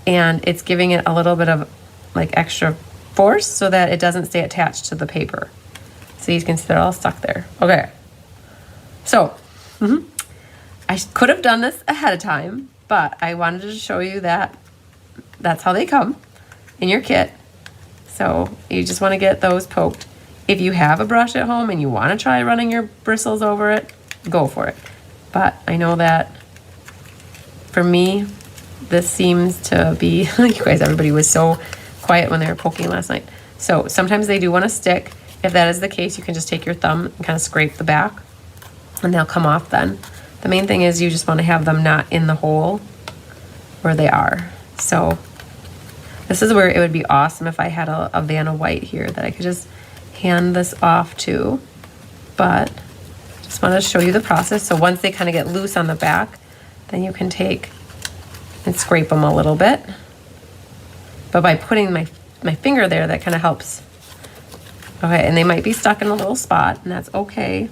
A: and it's giving it a little bit of like extra force so that it doesn't stay attached to the paper. So you can see they're all stuck there. Okay, so I could have done this ahead of time, but I wanted to show you that that's how they come in your kit. So you just want to get those poked. If you have a brush at home and you want to try running your bristles over it, go for it. But I know that for me, this seems to be, you guys, everybody was so quiet when they were poking last night. So sometimes they do want to stick. If that is the case, you can just take your thumb and kind of scrape the back, and they'll come off then. The main thing is you just want to have them not in the hole where they are. So this is where it would be awesome if I had a Vanna White here that I could just hand this off to, but just wanted to show you the process. So once they kind of get loose on the back, then you can take and scrape them a little bit. But by putting my finger there, that kind of helps. Okay, and they might be stuck in a little spot, and that's okay.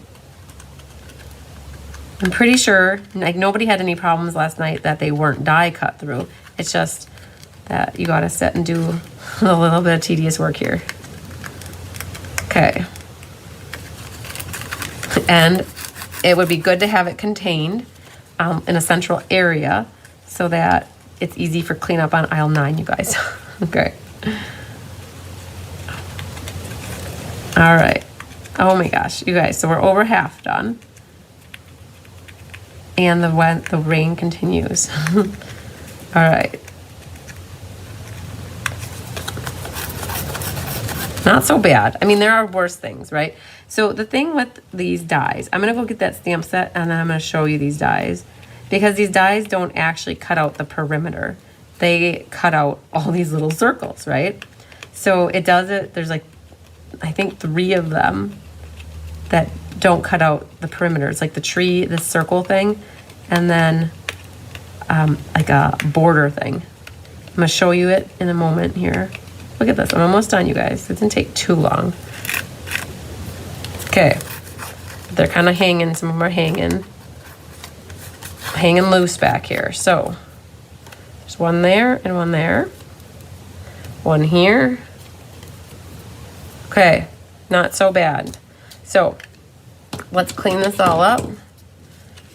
A: I'm pretty sure, like, nobody had any problems last night that they weren't die cut through. It's just that you gotta sit and do a little bit of tedious work here. Okay. And it would be good to have it contained in a central area so that it's easy for cleanup on aisle 9, you guys. Okay. All right. Oh my gosh, you guys, so we're over half done. And the rain continues. All right. Not so bad. I mean, there are worse things, right? So the thing with these dies, I'm gonna go get that stamp set and then I'm gonna show you these dies, because these dies don't actually cut out the perimeter. They cut out all these little circles, right? So it does it, there's like, I think 3 of them that don't cut out the perimeter. It's like the tree, this circle thing, and then like a border thing. I'm gonna show you it in a moment here. Look at this, I'm almost done, you guys. It didn't take too long. Okay, they're kind of hanging, some of them are hanging loose back here. So there's one there and one there, one here. Okay, not so bad. So let's clean this all up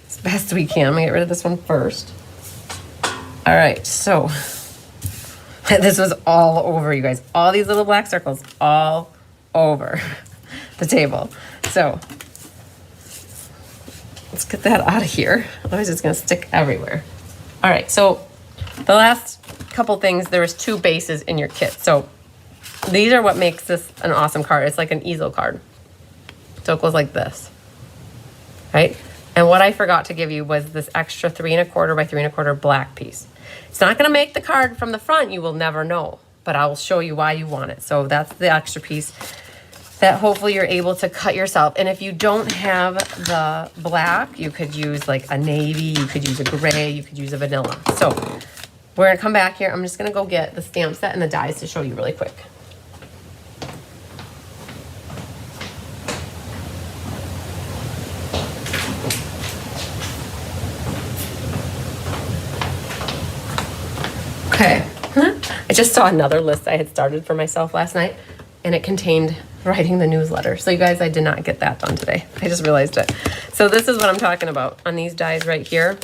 A: as best we can. I'm gonna get rid of this one first. All right, so this was all over, you guys. All these little black circles all over the table. So let's get that out of here. Otherwise it's gonna stick everywhere. All right, so the last couple things, there was 2 bases in your kit. So these are what makes this an awesome card. It's like an easel card. So it goes like this, right? And what I forgot to give you was this extra 3 1/4 by 3 1/4 black piece. It's not gonna make the card from the front, you will never know, but I will show you why you want it. So that's the extra piece that hopefully you're able to cut yourself. And if you don't have the black, you could use like a navy, you could use a gray, you could use a vanilla. So we're gonna come back here. I'm just gonna go get the stamp set and the dies to show you really quick. Okay, I just saw another list I had started for myself last night, and it contained writing the newsletter. So you guys, I did not get that done today. I just realized it. So this is what I'm talking about on these dies right here.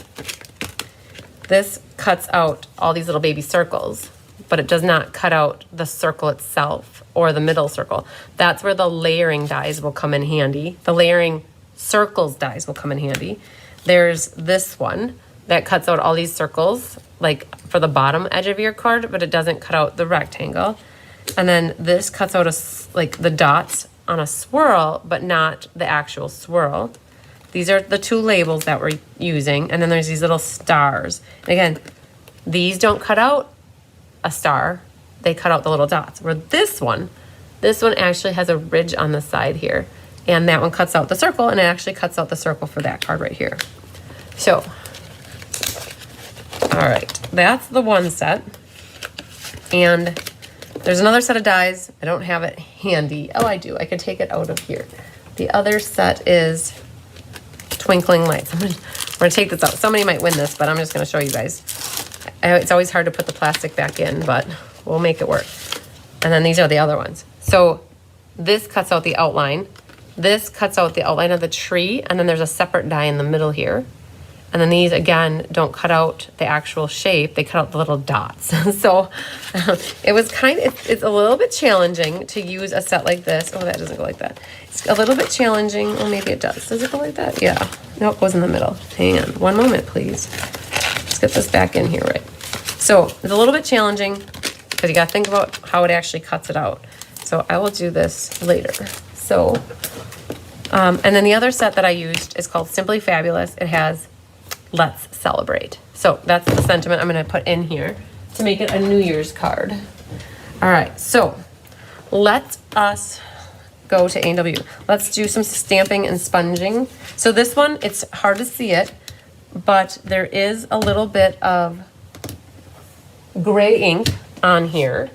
A: This cuts out all these little baby circles, but it does not cut out the circle itself or the middle circle. That's where the layering dies will come in handy. The layering circles dies will come in handy. There's this one that cuts out all these circles, like for the bottom edge of your card, but it doesn't cut out the rectangle. And then this cuts out like the dots on a swirl, but not the actual swirl. These are the 2 labels that we're using. And then there's these little stars. And again, these don't cut out a star, they cut out the little dots. Where this one actually has a ridge on the side here. And that one cuts out the circle, and it actually cuts out the circle for that card right here. So, all right, that's the one set. And there's another set of dies. I don't have it handy. Oh, I do. I can take it out of here. The other set is Twinkling Lights. We're gonna take this out. Somebody might win this, but I'm just gonna show you guys. It's always hard to put the plastic back in, but we'll make it work. And then these are the other ones. So this cuts out the outline. This cuts out the outline of the tree, and then there's a separate die in the middle here. And then these, again, don't cut out the actual shape. They cut out the little dots. So it was it's a little bit challenging to use a set like this. Oh, that doesn't go like that. It's a little bit challenging. Oh, maybe it does. Does it go like that? Yeah. No, it goes in the middle. Hang on. One moment, please. Let's get this back in here, right? So it's a little bit challenging because you got to think about how it actually cuts it out. So I will do this later. So, and then the other set that I used is called Simply Fabulous. It has Let's Celebrate. So that's the sentiment I'm going to put in here to make it a New Year's card. All right, so let us go to A&W. Let's do some stamping and sponging. So this one, it's hard to see it, but there is a little bit of gray ink on here.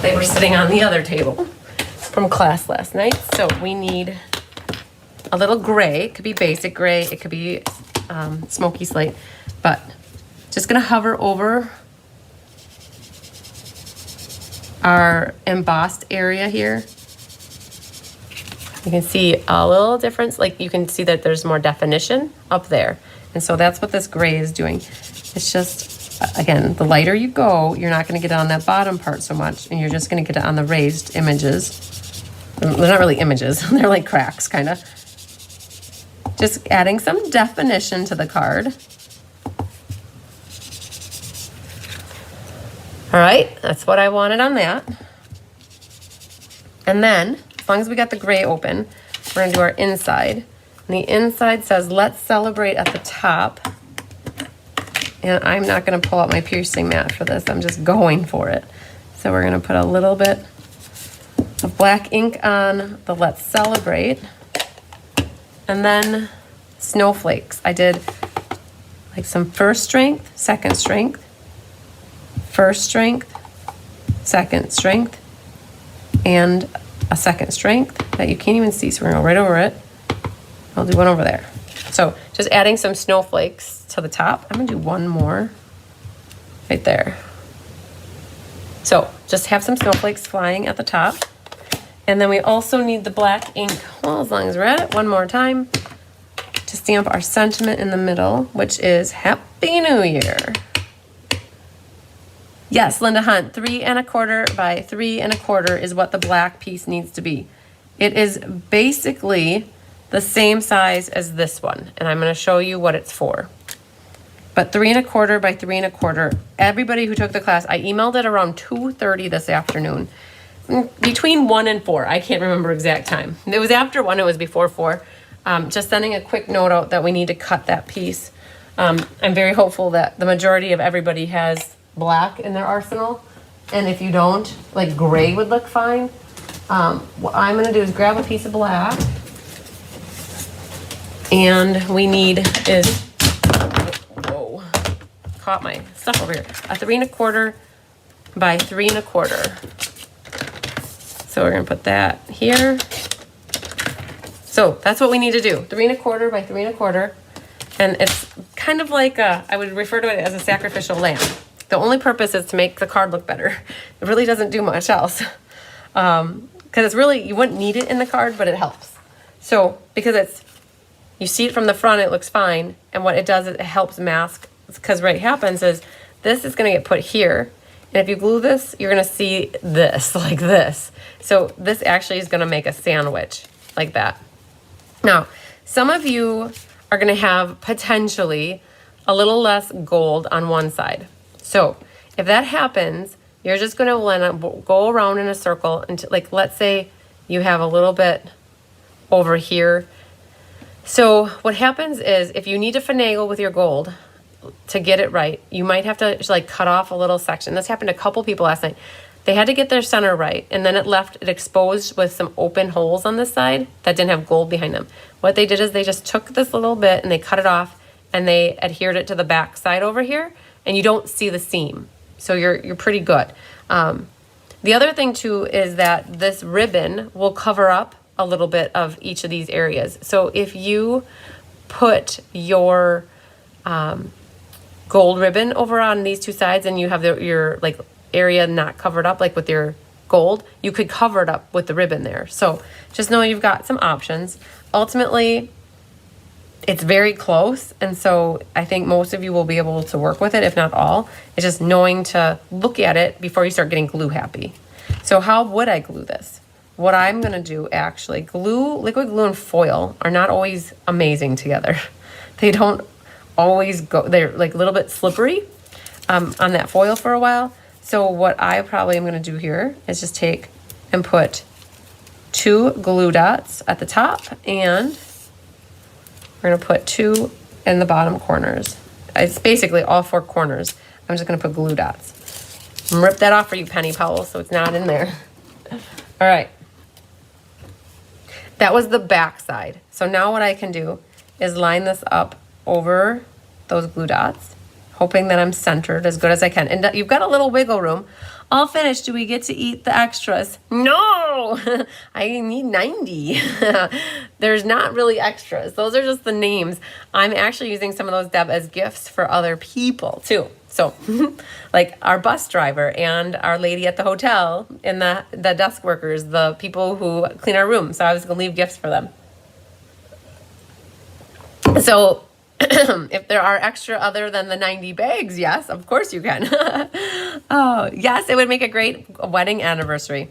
A: They were sitting on the other table from class last night. So we need a little gray. It could be basic gray. It could be smoky slate. But just gonna hover over our embossed area here. You can see a little difference. Like you can see that there's more definition up there. And so that's what this gray is doing. It's just, again, the lighter you go, you're not gonna get it on that bottom part so much, and you're just gonna get it on the raised images. They're not really images, they're like cracks, kinda. Just adding some definition to the card. All right, that's what I wanted on that. And then, as long as we got the gray open, we're gonna do our inside. And the inside says, let's celebrate at the top. And I'm not gonna pull out my piercing mat for this, I'm just going for it. So we're gonna put a little bit of black ink on the let's celebrate. And then snowflakes. I did like some first strength, second strength, first strength, second strength, and a second strength that you can't even see. So we're gonna go right over it. I'll do one over there. So just adding some snowflakes to the top. I'm gonna do one more right there. So just have some snowflakes flying at the top. And then we also need the black ink, well, as long as we're at it, one more time, to stamp our sentiment in the middle, which is Happy New Year. Yes, Linda Hunt, 3 1/4 by 3 1/4 is what the black piece needs to be. It is basically the same size as this one, and I'm gonna show you what it's for. But 3 1/4 by 3 1/4, everybody who took the class, I emailed it around 2:30 this afternoon. Between 1 and 4, I can't remember exact time. It was after 1, it was before 4. Just sending a quick note out that we need to cut that piece. I'm very hopeful that the majority of everybody has black in their arsenal. And if you don't, like gray would look fine. What I'm gonna do is grab a piece of black. And we need is, whoa, caught my stuff over here. A 3 1/4 by 3 1/4. So we're gonna put that here. So that's what we need to do. 3 1/4 by 3 1/4. And it's kind of like I would refer to it as a sacrificial lamb. The only purpose is to make the card look better. It really doesn't do much else. Because it's really, you wouldn't need it in the card, but it helps. So because it's, you see it from the front, it looks fine. And what it does is it helps mask, because what happens is this is gonna get put here. And if you glue this, you're gonna see this, like this. So this actually is gonna make a sandwich like that. Now, some of you are gonna have potentially a little less gold on one side. So if that happens, you're just gonna wanna go around in a circle until, like, let's say you have a little bit over here. So what happens is if you need to finagle with your gold to get it right, you might have to like cut off a little section. This happened to a couple people last night. They had to get their center right, and then it exposed with some open holes on this side that didn't have gold behind them. What they did is they just took this little bit and they cut it off and they adhered it to the back side over here, and you don't see the seam. So you're pretty good. The other thing too is that this ribbon will cover up a little bit of each of these areas. So if you put your gold ribbon over on these two sides and you have your like area not covered up, like with your gold, you could cover it up with the ribbon there. So just know you've got some options. Ultimately, it's very close, and so I think most of you will be able to work with it, if not all. It's just knowing to look at it before you start getting glue happy. So how would I glue this? What I'm gonna do, actually, liquid glue and foil are not always amazing together. They don't always go, they're like a little bit slippery on that foil for a while. So what I probably am gonna do here is just take and put 2 glue dots at the top, and we're gonna put 2 in the bottom corners. It's basically all 4 corners. I'm just gonna put glue dots. Rip that off for you, Penny Powell, so it's not in there. All right. That was the back side. So now what I can do is line this up over those glue dots, hoping that I'm centered as good as I can. And you've got a little wiggle room. All finished. Do we get to eat the extras? No! I need 90. There's not really extras. Those are just the names. I'm actually using some of those, Deb, as gifts for other people too. So like our bus driver and our lady at the hotel and the desk workers, the people who clean our room. So I was going to leave gifts for them. So if there are extra other than the 90 bags, yes, of course you can. Oh, yes, it would make a great wedding anniversary.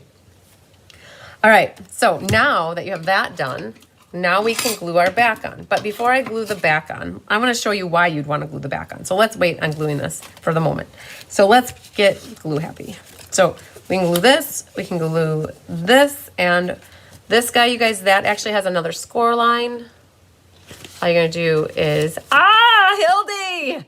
A: All right, so now that you have that done, now we can glue our back on. But before I glue the back on, I want to show you why you'd want to glue the back on. So let's wait on gluing this for the moment. So let's get glue happy. So we can glue this, we can glue this, and this guy, you guys, that actually has another score line. All you're going to do is, Hildy!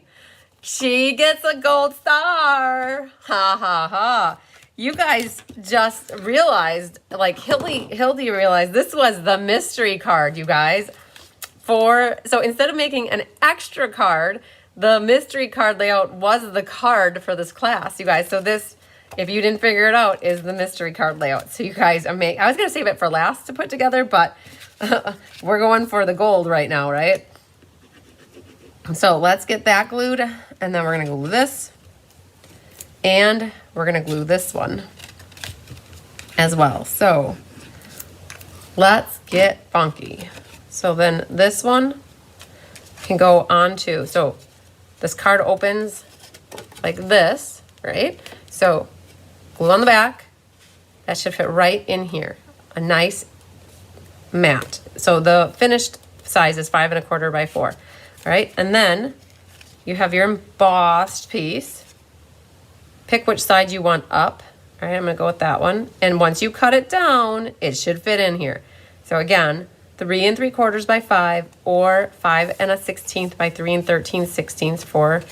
A: She gets a gold star. Ha, ha, ha. You guys just realized, like Hildy realized this was the mystery card, you guys. So instead of making an extra card, the mystery card layout was the card for this class, you guys. So this, if you didn't figure it out, is the mystery card layout. So you guys I was going to save it for last to put together, but we're going for the gold right now, right? So let's get that glued, and then we're going to glue this, and we're going to glue this one as well. So let's get funky. So then this one can go onto, so this card opens like this, right? So glue on the back. That should fit right in here. A nice mat. So the finished size is 5 1/4 by 4. All right, and then you have your embossed piece. Pick which side you want up. All right, I'm gonna go with that one. And once you cut it down, it should fit in here. So again, 3 3/4 by 5 or 5 1/16 by 3 13/16 for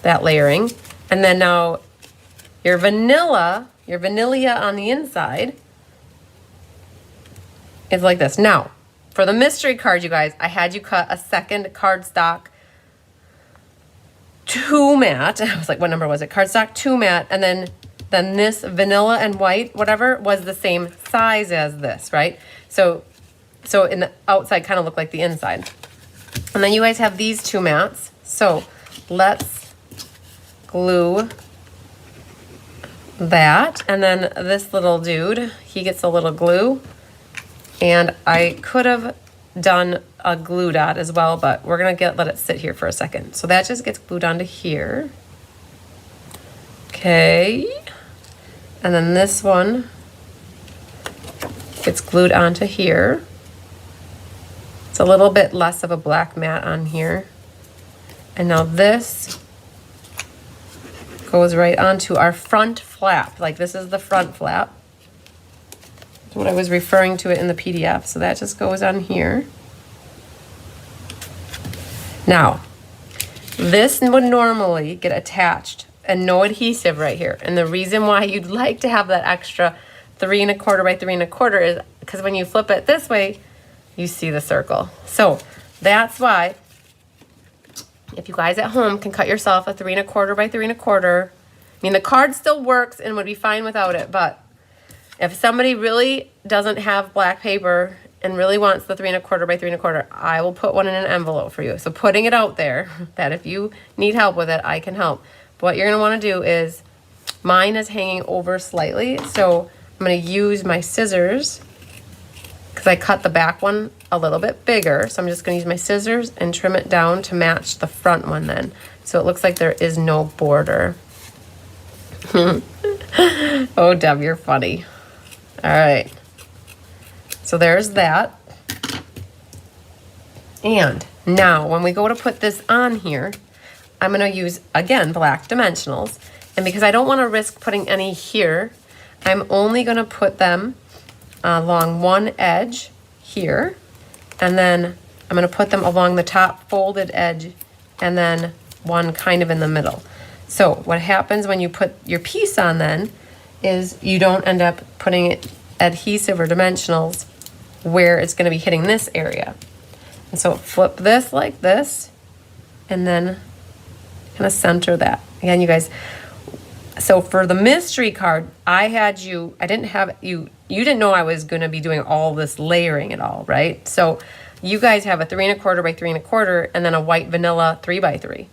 A: that layering. And then now your vanilla on the inside is like this. Now, for the mystery card, you guys, I had you cut a second cardstock 2 mat. I was like, what number was it? Cardstock 2 mat, and then this vanilla and white, whatever, was the same size as this, right? So in the outside kind of looked like the inside. And then you guys have these 2 mats. So let's glue that. And then this little dude, he gets a little glue. And I could have done a glue dot as well, but we're gonna let it sit here for a second. So that just gets glued onto here. Okay. And then this one gets glued onto here. It's a little bit less of a black mat on here. And now this goes right onto our front flap. Like this is the front flap. What I was referring to it in the PDF. So that just goes on here. Now, this would normally get attached and no adhesive right here. And the reason why you'd like to have that extra 3 1/4 by 3 1/4 is because when you flip it this way, you see the circle. So that's why if you guys at home can cut yourself a 3 1/4 by 3 1/4, I mean, the card still works and would be fine without it, but if somebody really doesn't have black paper and really wants the 3 1/4 by 3 1/4, I will put one in an envelope for you. So putting it out there that if you need help with it, I can help. But what you're gonna wanna do is, mine is hanging over slightly, so I'm gonna use my scissors because I cut the back one a little bit bigger. So I'm just gonna use my scissors and trim it down to match the front one then. So it looks like there is no border. Oh, Deb, you're funny. All right, so there's that. And now when we go to put this on here, I'm gonna use, again, black dimensionals. And because I don't wanna risk putting any here, I'm only gonna put them along one edge here. And then I'm gonna put them along the top folded edge and then one kind of in the middle. So what happens when you put your piece on then is you don't end up putting adhesive or dimensionals where it's going to be hitting this area. And so flip this like this, and then kind of center that. Again, you guys, so for the mystery card, you didn't know I was going to be doing all this layering at all, right? So you guys have a 3 1/4 by 3 1/4 and then a white vanilla 3 by 3.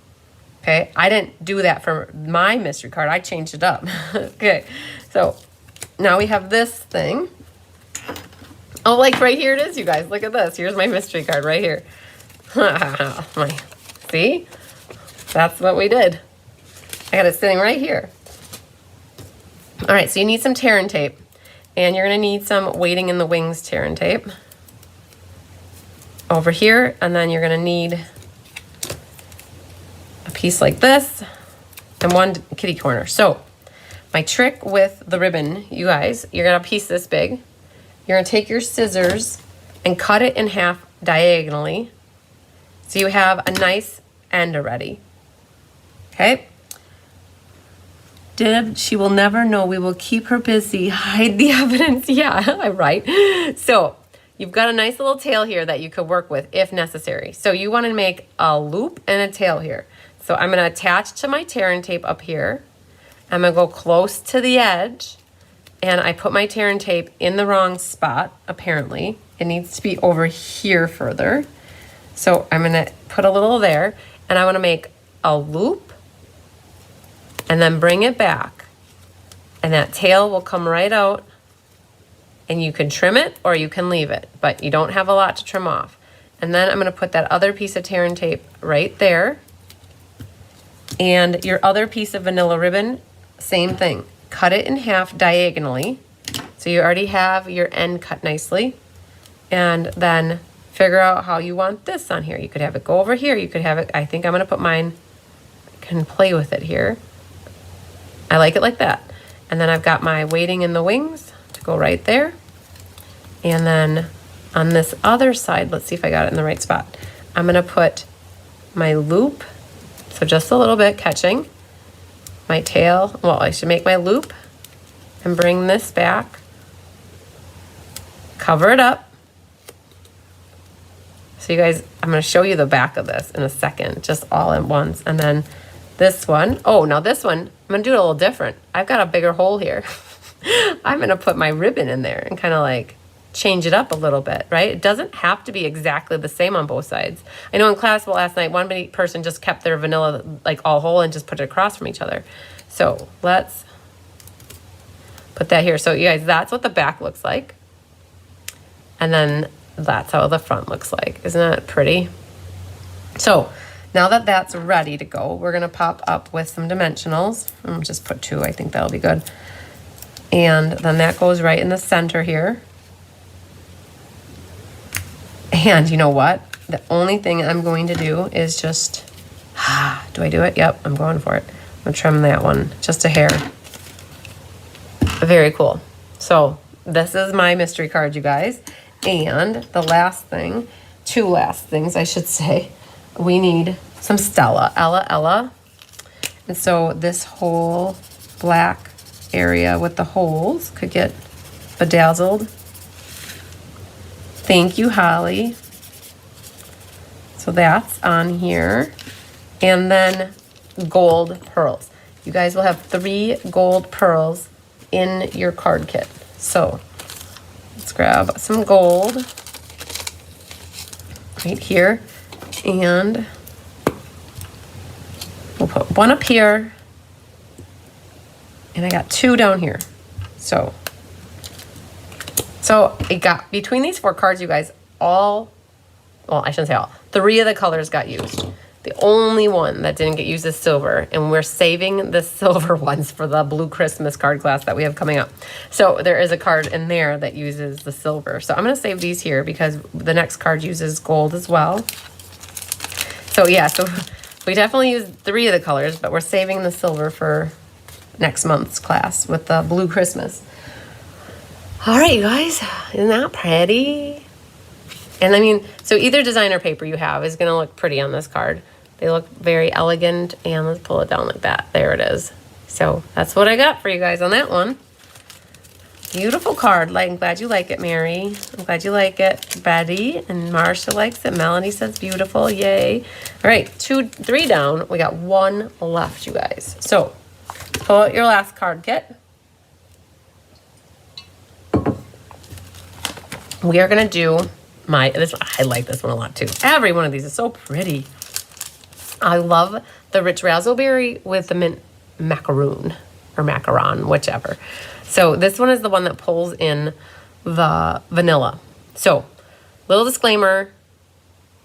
A: Okay, I didn't do that for my mystery card. I changed it up. Okay, so now we have this thing. Oh, like right here it is, you guys. Look at this. Here's my mystery card right here. See? That's what we did. I got it sitting right here. All right, so you need some tear and tape. And you're going to need some Waiting in the Wings tear and tape over here. And then you're going to need a piece like this and one kitty corner. So my trick with the ribbon, you guys, you're going to piece this big. You're going to take your scissors and cut it in half diagonally so you have a nice end already. Okay? Dib, she will never know. We will keep her busy. Hide the evidence. Yeah, right. So you've got a nice little tail here that you could work with if necessary. So you want to make a loop and a tail here. So I'm going to attach to my tear and tape up here. I'm going to go close to the edge. And I put my tear and tape in the wrong spot, apparently. It needs to be over here further. So I'm going to put a little there. And I want to make a loop. And then bring it back. And that tail will come right out. And you can trim it or you can leave it. But you don't have a lot to trim off. And then I'm going to put that other piece of tear and tape right there. And your other piece of vanilla ribbon, same thing. Cut it in half diagonally. So you already have your end cut nicely. And then figure out how you want this on here. You could have it go over here. You could have it, I think I'm going to put mine, can play with it here. I like it like that. And then I've got my Waiting in the Wings to go right there. And then on this other side, let's see if I got it in the right spot. I'm going to put my loop, so just a little bit catching. My tail, well, I should make my loop and bring this back. Cover it up. So you guys, I'm going to show you the back of this in a second, just all at once. And then this one, oh, now this one, I'm going to do it a little different. I've got a bigger hole here. I'm going to put my ribbon in there and kind of like change it up a little bit, right? It doesn't have to be exactly the same on both sides. I know in class last night, one person just kept their vanilla like all whole and just put it across from each other. So let's put that here. So you guys, that's what the back looks like. And then that's how the front looks like. Isn't that pretty? So now that that's ready to go, we're going to pop up with some dimensionals. I'll just put 2. I think that'll be good. And then that goes right in the center here. And you know what? The only thing I'm going to do is just, do I do it? Yep, I'm going for it. I'm going to trim that one just a hair. Very cool. So this is my mystery card, you guys. And the last thing, 2 last things I should say, we need some Stella, Ella. And so this whole black area with the holes could get bedazzled. Thank you, Holly. So that's on here. And then gold pearls. You guys will have 3 gold pearls in your card kit. So let's grab some gold right here. And we'll put 1 up here. And I got 2 down here. So it got, between these 4 cards, you guys, well, I shouldn't say all, 3 of the colors got used. The only one that didn't get used is silver, and we're saving the silver ones for the Blue Christmas card class that we have coming up. So there is a card in there that uses the silver. So I'm going to save these here because the next card uses gold as well. So yeah, so we definitely used 3 of the colors, but we're saving the silver for next month's class with the Blue Christmas. All right, you guys, isn't that pretty? And I mean, so either designer paper you have is going to look pretty on this card. They look very elegant, and let's pull it down like that. There it is. So that's what I got for you guys on that one. Beautiful card. I'm glad you like it, Mary. I'm glad you like it, Betty. And Marsha likes it. Melanie says beautiful. Yay. All right, 3 down. We got 1 left, you guys. So pull out your last card kit. We are going to do this. I like this one a lot too. Every one of these is so pretty. I love the rich raspberry with the mint macaroon or macaron, whichever. So this one is the one that pulls in the vanilla. So little disclaimer,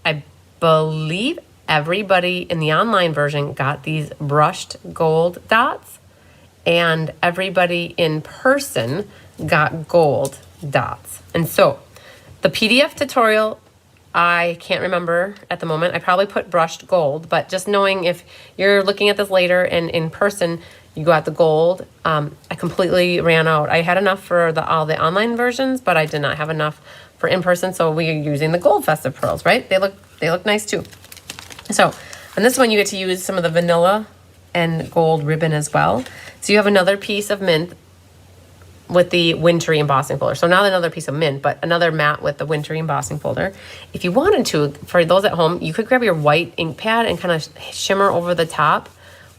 A: I believe everybody in the online version got these brushed gold dots and everybody in person got gold dots. And so the PDF tutorial, I can't remember at the moment. I probably put brushed gold, but just knowing if you're looking at this later and in person, you got the gold. I completely ran out. I had enough for all the online versions, but I did not have enough for in person. So we are using the gold festive pearls, right? They look nice too. So on this one, you get to use some of the vanilla and gold ribbon as well. So you have another piece of mint with the wintry embossing folder. So not another piece of mint, but another mat with the wintry embossing folder. If you wanted to, for those at home, you could grab your white ink pad and kind of shimmer over the top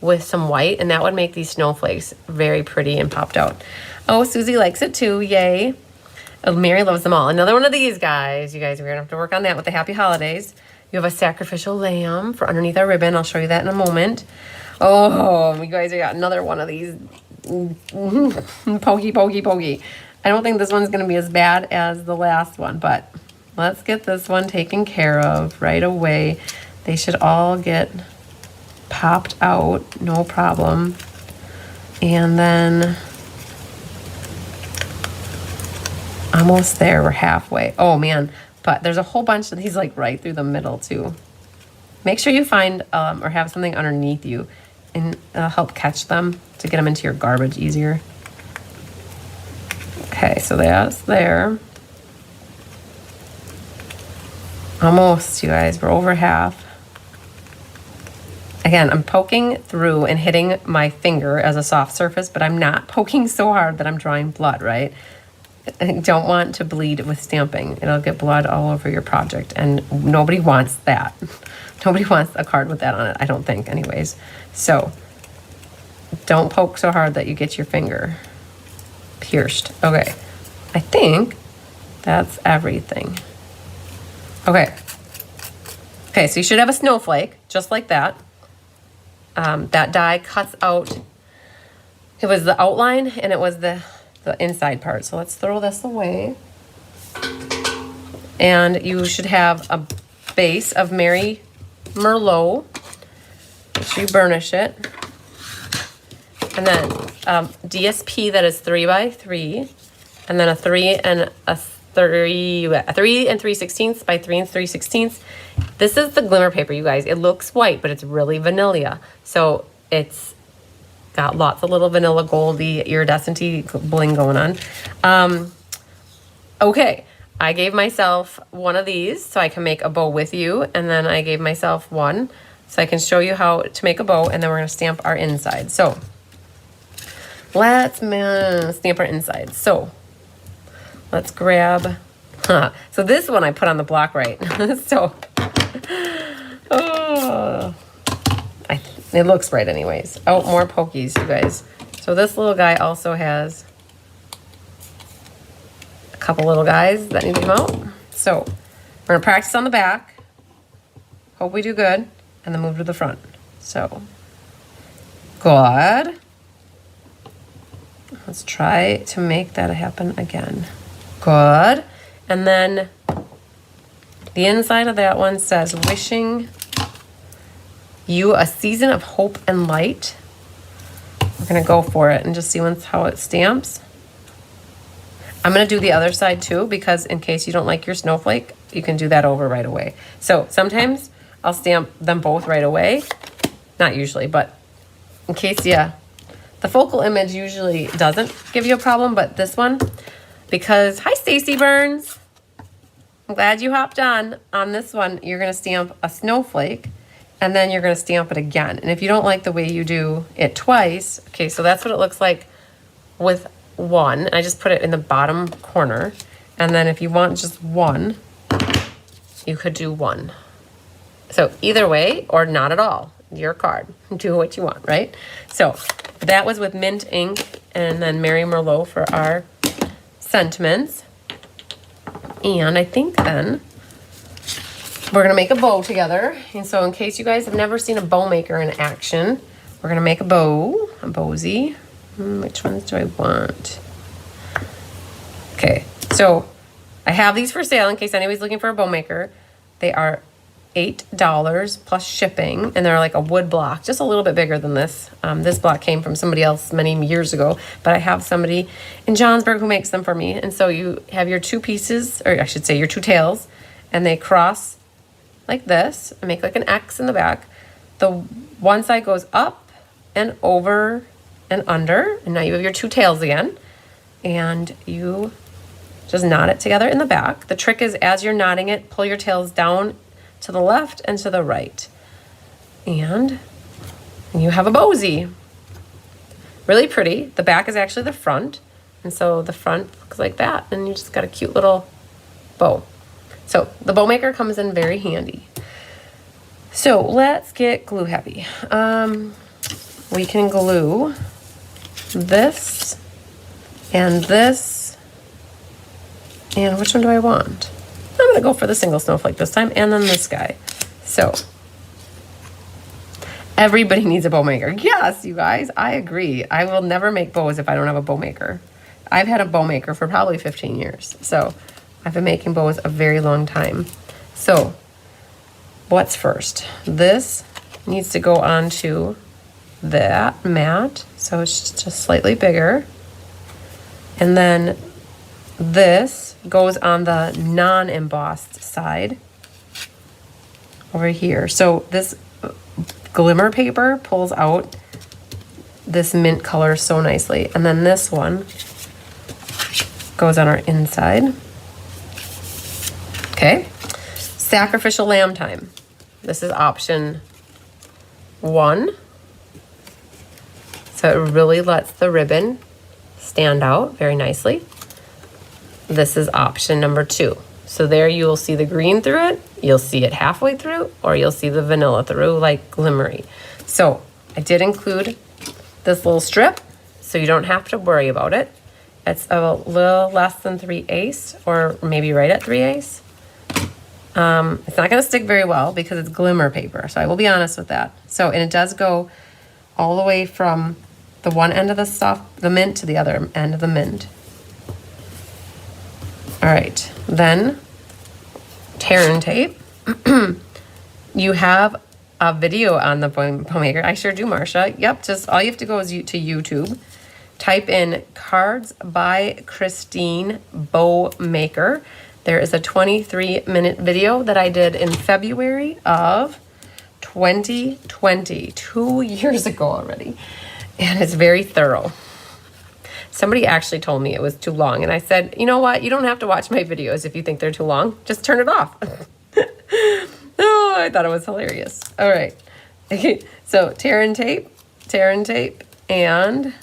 A: with some white, and that would make these snowflakes very pretty and popped out. Oh, Susie likes it too. Yay. Oh, Mary loves them all. Another one of these guys. You guys, we're going to have to work on that with the happy holidays. You have a sacrificial lamb for underneath our ribbon. I'll show you that in a moment. Oh, you guys, we got another one of these. Pokey, pokey, pokey. I don't think this one's going to be as bad as the last one, but let's get this one taken care of right away. They should all get popped out, no problem. And then almost there, we're halfway. Oh man, but there's a whole bunch of these like right through the middle too. Make sure you find or have something underneath you and help catch them to get them into your garbage easier. Okay, so that's there. Almost, you guys, we're over half. Again, I'm poking through and hitting my finger as a soft surface, but I'm not poking so hard that I'm drawing blood, right? I don't want to bleed with stamping. It'll get blood all over your project, and nobody wants that. Nobody wants a card with that on it, I don't think, anyways. So don't poke so hard that you get your finger pierced. Okay, I think that's everything. Okay. Okay, so you should have a snowflake, just like that. That die cuts out, it was the outline and it was the inside part. So let's throw this away. And you should have a base of Mary Merlot. Make sure you burnish it. And then DSP that is 3x3. And then a 3 and 3/16 by 3 3/16. This is the glimmer paper, you guys. It looks white, but it's really vanilla. So it's got lots of little vanilla goldy iridescent-y bling going on. Okay, I gave myself one of these so I can make a bow with you, and then I gave myself one so I can show you how to make a bow, and then we're gonna stamp our inside. So let's stamp our inside. So let's grab, so this one I put on the block right. So, it looks right anyways. Oh, more pokies, you guys. So this little guy also has a couple little guys that need to come out. So we're gonna practice on the back. Hope we do good, and then move to the front. So, good. Let's try to make that happen again. Good. And then the inside of that one says, wishing you a season of hope and light. We're gonna go for it and just see how it stamps. I'm gonna do the other side too, because in case you don't like your snowflake, you can do that over right away. So sometimes I'll stamp them both right away. Not usually, but in case, yeah. The focal image usually doesn't give you a problem, but this one, because, hi Stacy Burns. I'm glad you hopped on this one. You're gonna stamp a snowflake and then you're gonna stamp it again. And if you don't like the way you do it twice, okay, so that's what it looks like with one. I just put it in the bottom corner. And then if you want just one, you could do one. So either way or not at all, your card. Do what you want, right? So that was with mint ink and then Mary Merlot for our sentiments. And I think then we're gonna make a bow together. And so in case you guys have never seen a bow maker in action, we're gonna make a bow, a bowsy. Which ones do I want? Okay, so I have these for sale in case anybody's looking for a bow maker. They are $8 plus shipping, and they're like a wood block, just a little bit bigger than this. This block came from somebody else many years ago, but I have somebody in Johnsburg who makes them for me. And so you have your two pieces, or I should say your two tails, and they cross like this and make like an X in the back. The one side goes up and over and under, and now you have your two tails again, and you just knot it together in the back. The trick is as you're knotting it, pull your tails down to the left and to the right. And you have a bowsy. Really pretty. The back is actually the front. And so the front looks like that. And you just got a cute little bow. So the bow maker comes in very handy. So let's get glue happy. We can glue this and this. And which one do I want? I'm gonna go for the single snowflake this time, and then this guy. So, everybody needs a bow maker. Yes, you guys, I agree. I will never make bows if I don't have a bow maker. I've had a bow maker for probably 15 years. So, I've been making bows a very long time. So, what's first? This needs to go onto that mat. So, it's just slightly bigger. And then this goes on the non-embossed side over here. So this glimmer paper pulls out this mint color so nicely. And then this one goes on our inside. Okay. Sacrificial lamb time. This is option 1. So it really lets the ribbon stand out very nicely. This is option number 2. So there you will see the green through it, you'll see it halfway through, or you'll see the vanilla through like glimmery. So I did include this little strip, so you don't have to worry about it. It's a little less than 3/8, or maybe right at 3/8. It's not gonna stick very well because it's glimmer paper, so I will be honest with that. So, and it does go all the way from the one end of the stuff, the mint, to the other end of the mint. All right, then tear tape. You have a video on the bow maker. I sure do, Marcia. Yep, just all you have to go is to YouTube. Type in Cards by Christine Bow Maker. There is a 23-minute video that I did in February of 2020, 2 years ago already. And it's very thorough. Somebody actually told me it was too long, and I said, you know what? You don't have to watch my videos if you think they're too long. Just turn it off. Oh, I thought it was hilarious. All right. So tear and tape, and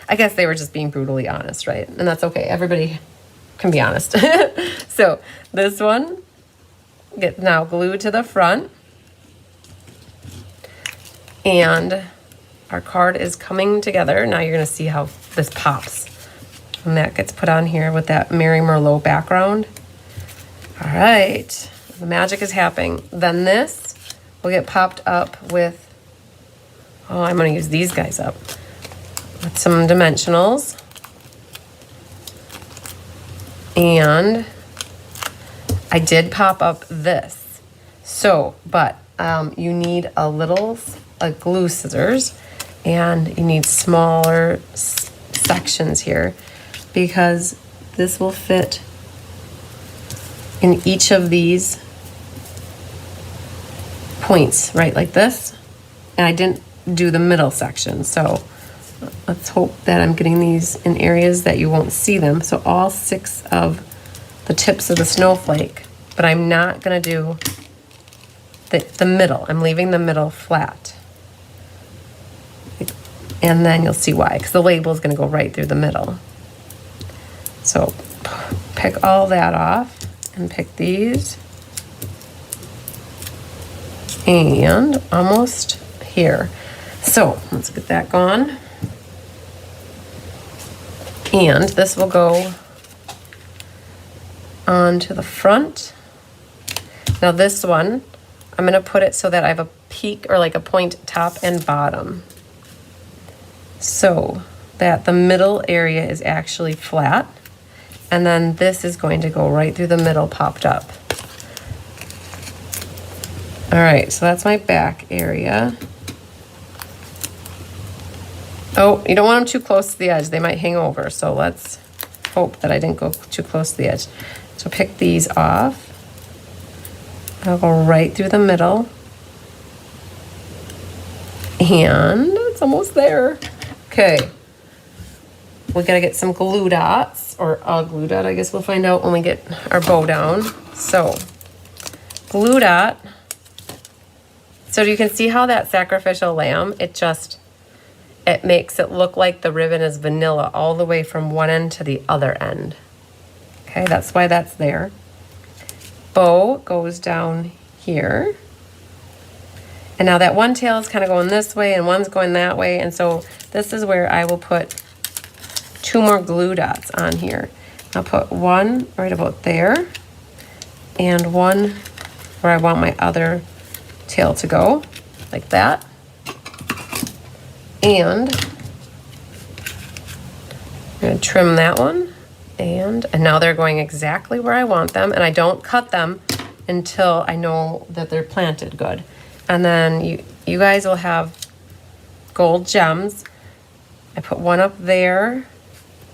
A: I guess they were just being brutally honest, right? And that's okay. Everybody can be honest. So this one gets now glued to the front, and our card is coming together. Now you're gonna see how this pops. And that gets put on here with that Mary Merlot background. All right, the magic is happening. Then this will get popped up with, oh, I'm gonna use these guys up, with some dimensionals. And I did pop up this. So, but you need a glue scissors, and you need smaller sections here because this will fit in each of these points, right, like this. And I didn't do the middle section, so let's hope that I'm getting these in areas that you won't see them. So all 6 of the tips of the snowflake, but I'm not gonna do the middle. I'm leaving the middle flat. And then you'll see why, because the label is going to go right through the middle. So pick all that off and pick these. And almost here. So let's get that gone. And this will go onto the front. Now this one, I'm gonna put it so that I have a peak or like a point top and bottom, so that the middle area is actually flat. And then this is going to go right through the middle, popped up. All right, so that's my back area. Oh, you don't want them too close to the edge. They might hang over. So let's hope that I didn't go too close to the edge. So pick these off. I'll go right through the middle. And it's almost there. Okay. We gotta get some glue dots, or a glue dot, I guess we'll find out when we get our bow down. So, glue dot. So you can see how that sacrificial lamb, it makes it look like the ribbon is vanilla all the way from one end to the other end. Okay, that's why that's there. Bow goes down here. And now that one tail is kind of going this way and one's going that way. And so this is where I will put 2 more glue dots on here. I'll put one right about there and one where I want my other tail to go, like that. And I'm going to trim that one. And now they're going exactly where I want them. And I don't cut them until I know that they're planted good. And then you guys will have gold gems. I put one up there.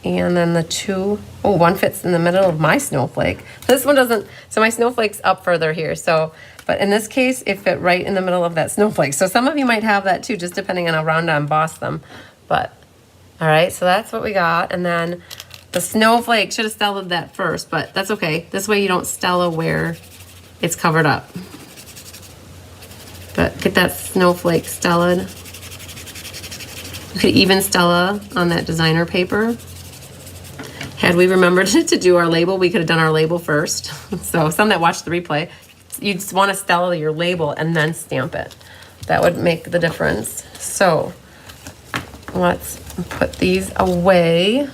A: And then the two, oh, one fits in the middle of my snowflake. This one doesn't, so my snowflake's up further here. So, but in this case, it fit right in the middle of that snowflake. So some of you might have that too, just depending on how round I emboss them. But, all right, so that's what we got. And then the snowflake, should have stellaed that first, but that's okay. This way you don't stella where it's covered up. But get that snowflake stellaed. You could even stella on that designer paper. Had we remembered to do our label, we could have done our label first. So some that watch the replay, you just want to stella your label and then stamp it. That would make the difference. So let's put these away.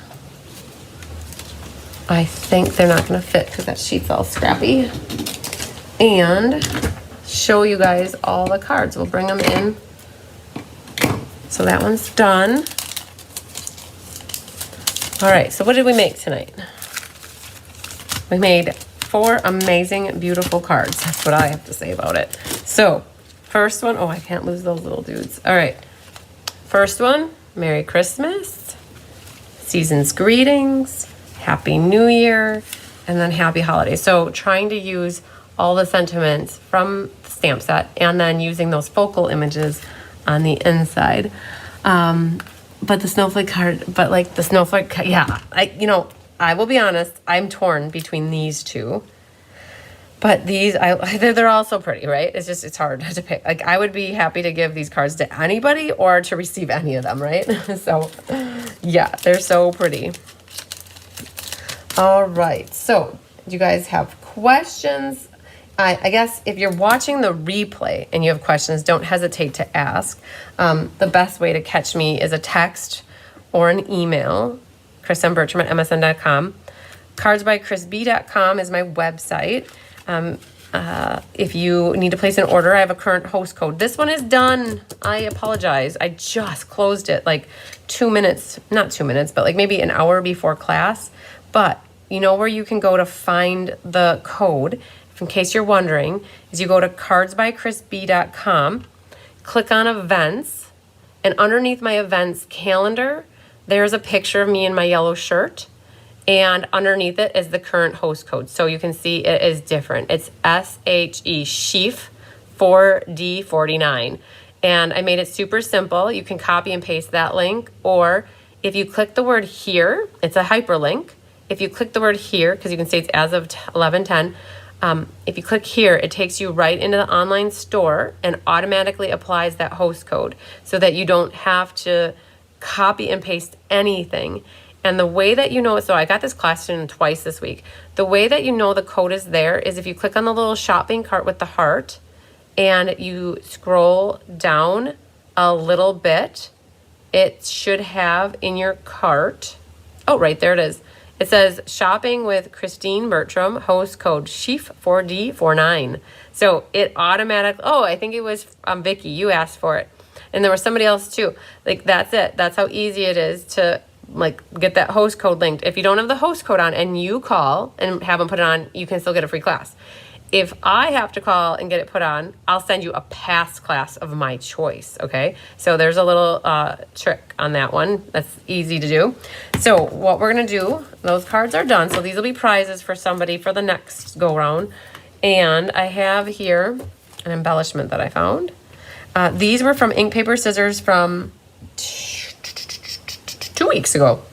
A: I think they're not going to fit because that sheet's all scrappy. And show you guys all the cards. We'll bring them in. So that one's done. All right, so what did we make tonight? We made 4 amazing, beautiful cards. That's what I have to say about it. So, first one, oh, I can't lose those little dudes. All right, first one, Merry Christmas, Season's Greetings, Happy New Year, and then Happy Holidays. So, trying to use all the sentiments from the stamp set and then using those focal images on the inside. But the snowflake card, but like the snowflake, yeah, I will be honest, I'm torn between these two. But these, they're all so pretty, right? It's hard to pick. Like, I would be happy to give these cards to anybody or to receive any of them, right? So, yeah, they're so pretty. All right, so do you guys have questions? I guess if you're watching the replay and you have questions, don't hesitate to ask. The best way to catch me is a text or an email, chrismbertram@msn.com. Cardsbychrisb.com is my website. If you need to place an order, I have a current host code. This one is done. I apologize. I just closed it like 2 minutes, not 2 minutes, but like maybe an hour before class. But you know where you can go to find the code, in case you're wondering, is you go to cardsbychrisb.com, click on events, and underneath my events calendar, there's a picture of me in my yellow shirt, and underneath it is the current host code. So you can see it is different. It's SHE, Sheaf 4D49. And I made it super simple. You can copy and paste that link, or if you click the word here, it's a hyperlink. If you click the word here, because you can see it's as of 11:10, if you click here, it takes you right into the online store and automatically applies that host code so that you don't have to copy and paste anything. And the way that you know, so I got this question twice this week. The way that you know the code is there is if you click on the little shopping cart with the heart and you scroll down a little bit, it should have in your cart, oh, right there it is. It says shopping with Christine Bertram, host code SHEEF4D49. So it automatically, oh, I think it was Vicky, you asked for it. And there was somebody else too. Like, that's it. That's how easy it is to like get that host code linked. If you don't have the host code on and you call and have them put it on, you can still get a free class. If I have to call and get it put on, I'll send you a past class of my choice, okay? So there's a little trick on that one. That's easy to do. So what we're gonna do, those cards are done. So these will be prizes for somebody for the next go round. And I have here an embellishment that I found. These were from Ink, Paper, Scissors from 2 weeks ago.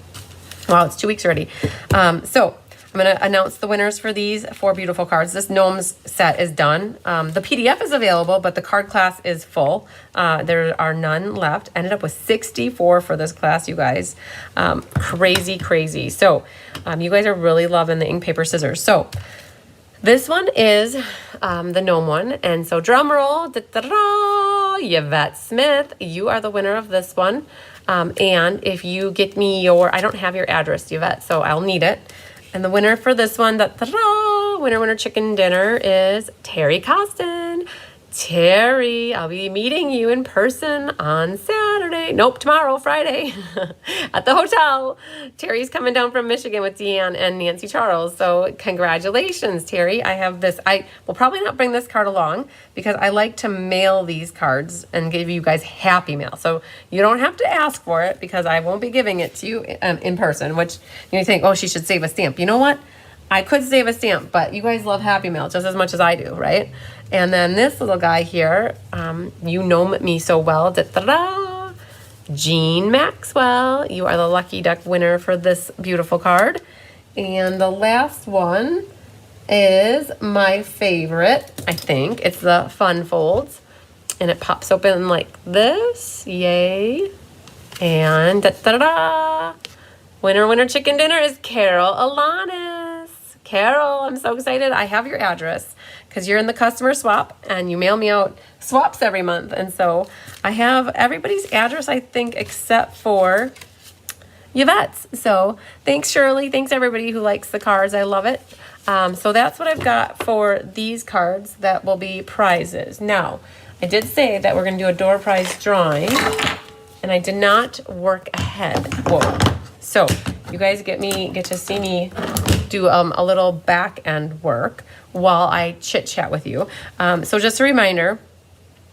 A: Wow, it's 2 weeks already. So I'm going to announce the winners for these 4 beautiful cards. This Gnomes set is done. The PDF is available, but the card class is full. There are none left. Ended up with 64 for this class, you guys. Crazy, crazy. So you guys are really loving the Ink, Paper, Scissors. So this one is the gnome one. And so drum roll, Yvette Smith, you are the winner of this one. And if you get me your, I don't have your address, Yvette, so I'll need it. And the winner for this one, winner chicken dinner is Terry Costin. Terry, I'll be meeting you in person on Saturday. Nope, tomorrow, Friday, at the hotel. Terry's coming down from Michigan with Deanne and Nancy Charles. So congratulations, Terry. I have this. I will probably not bring this card along because I like to mail these cards and give you guys happy mail. So you don't have to ask for it because I won't be giving it to you in person, which you think, oh, she should save a stamp. You know what? I could save a stamp, but you guys love happy mail just as much as I do, right? And then this little guy here, you know me so well. Jean Maxwell, you are the lucky duck winner for this beautiful card. And the last one is my favorite, I think. It's the Fun Folds. And it pops open like this. Yay. And winner chicken dinner is Carol Alanis. Carol, I'm so excited. I have your address because you're in the customer swap and you mail me out swaps every month. And so I have everybody's address, I think, except for Yvette's. So thanks, Shirley. Thanks, everybody who likes the cards. I love it. So that's what I've got for these cards that will be prizes. Now, I did say that we're going to do a door prize drawing, and I did not work ahead. Whoa. So you guys get to see me do a little back end work while I chit chat with you. So just a reminder,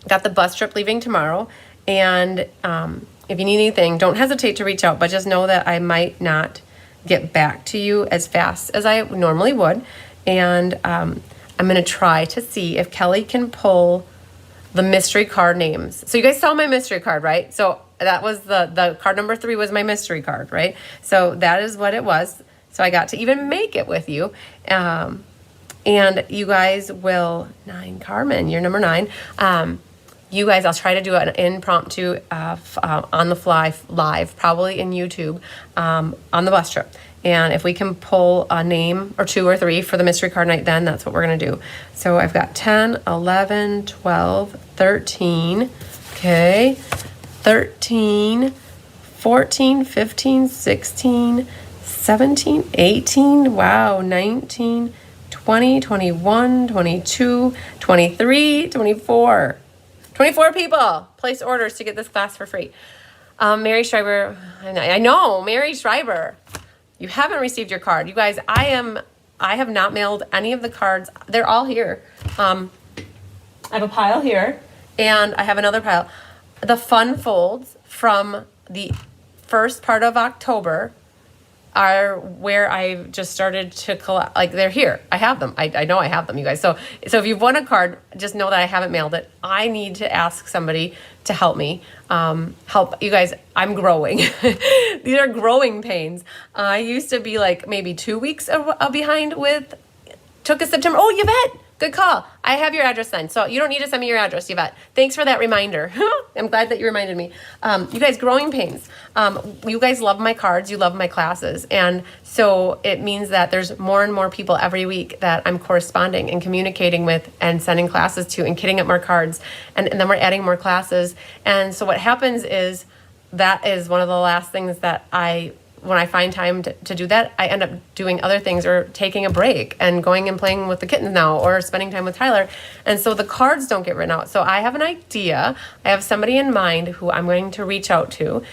A: got the bus trip leaving tomorrow, and if you need anything, don't hesitate to reach out, but just know that I might not get back to you as fast as I normally would. And I'm gonna try to see if Kelly can pull the mystery card names. So you guys saw my mystery card, right? So that was the card number 3 was my mystery card, right? So that is what it was. So I got to even make it with you. And you guys will, 9, Carmen, you're number 9. You guys, I'll try to do an impromptu on the fly live, probably in YouTube, on the bus trip. And if we can pull a name or 2 or 3 for the mystery card night, then that's what we're going to do. So I've got 10, 11, 12, 13, okay, 13, 14, 15, 16, 17, 18, wow, 19, 20, 21, 22, 23, 24. 24 people place orders to get this class for free. Mary Schreiber, I know, Mary Schreiber, you haven't received your card. You guys, I have not mailed any of the cards. They're all here. I have a pile here, and I have another pile. The Fun Folds from the first part of October are where I just started to collect. Like, they're here. I have them. I know I have them, you guys. So if you've won a card, just know that I haven't mailed it. I need to ask somebody to help me. Help you guys. I'm growing. These are growing pains. I used to be like maybe 2 weeks behind with. Took us September. Oh, Yvette, Good call. I have your address then, so you don't need to send me your address, Yvette. Thanks for that reminder. I'm glad that you reminded me. You guys, Growing Pains. You guys love my cards. You love my classes. And so it means that there's more and more people every week that I'm corresponding and communicating with and sending classes to and kitting up more cards. And then we're adding more classes. And so what happens is that is one of the last things that when I find time to do that, I end up doing other things or taking a break and going and playing with the kittens now or spending time with Tyler. And so the cards don't get written out. So I have an idea. I have somebody in mind who I'm going to reach out to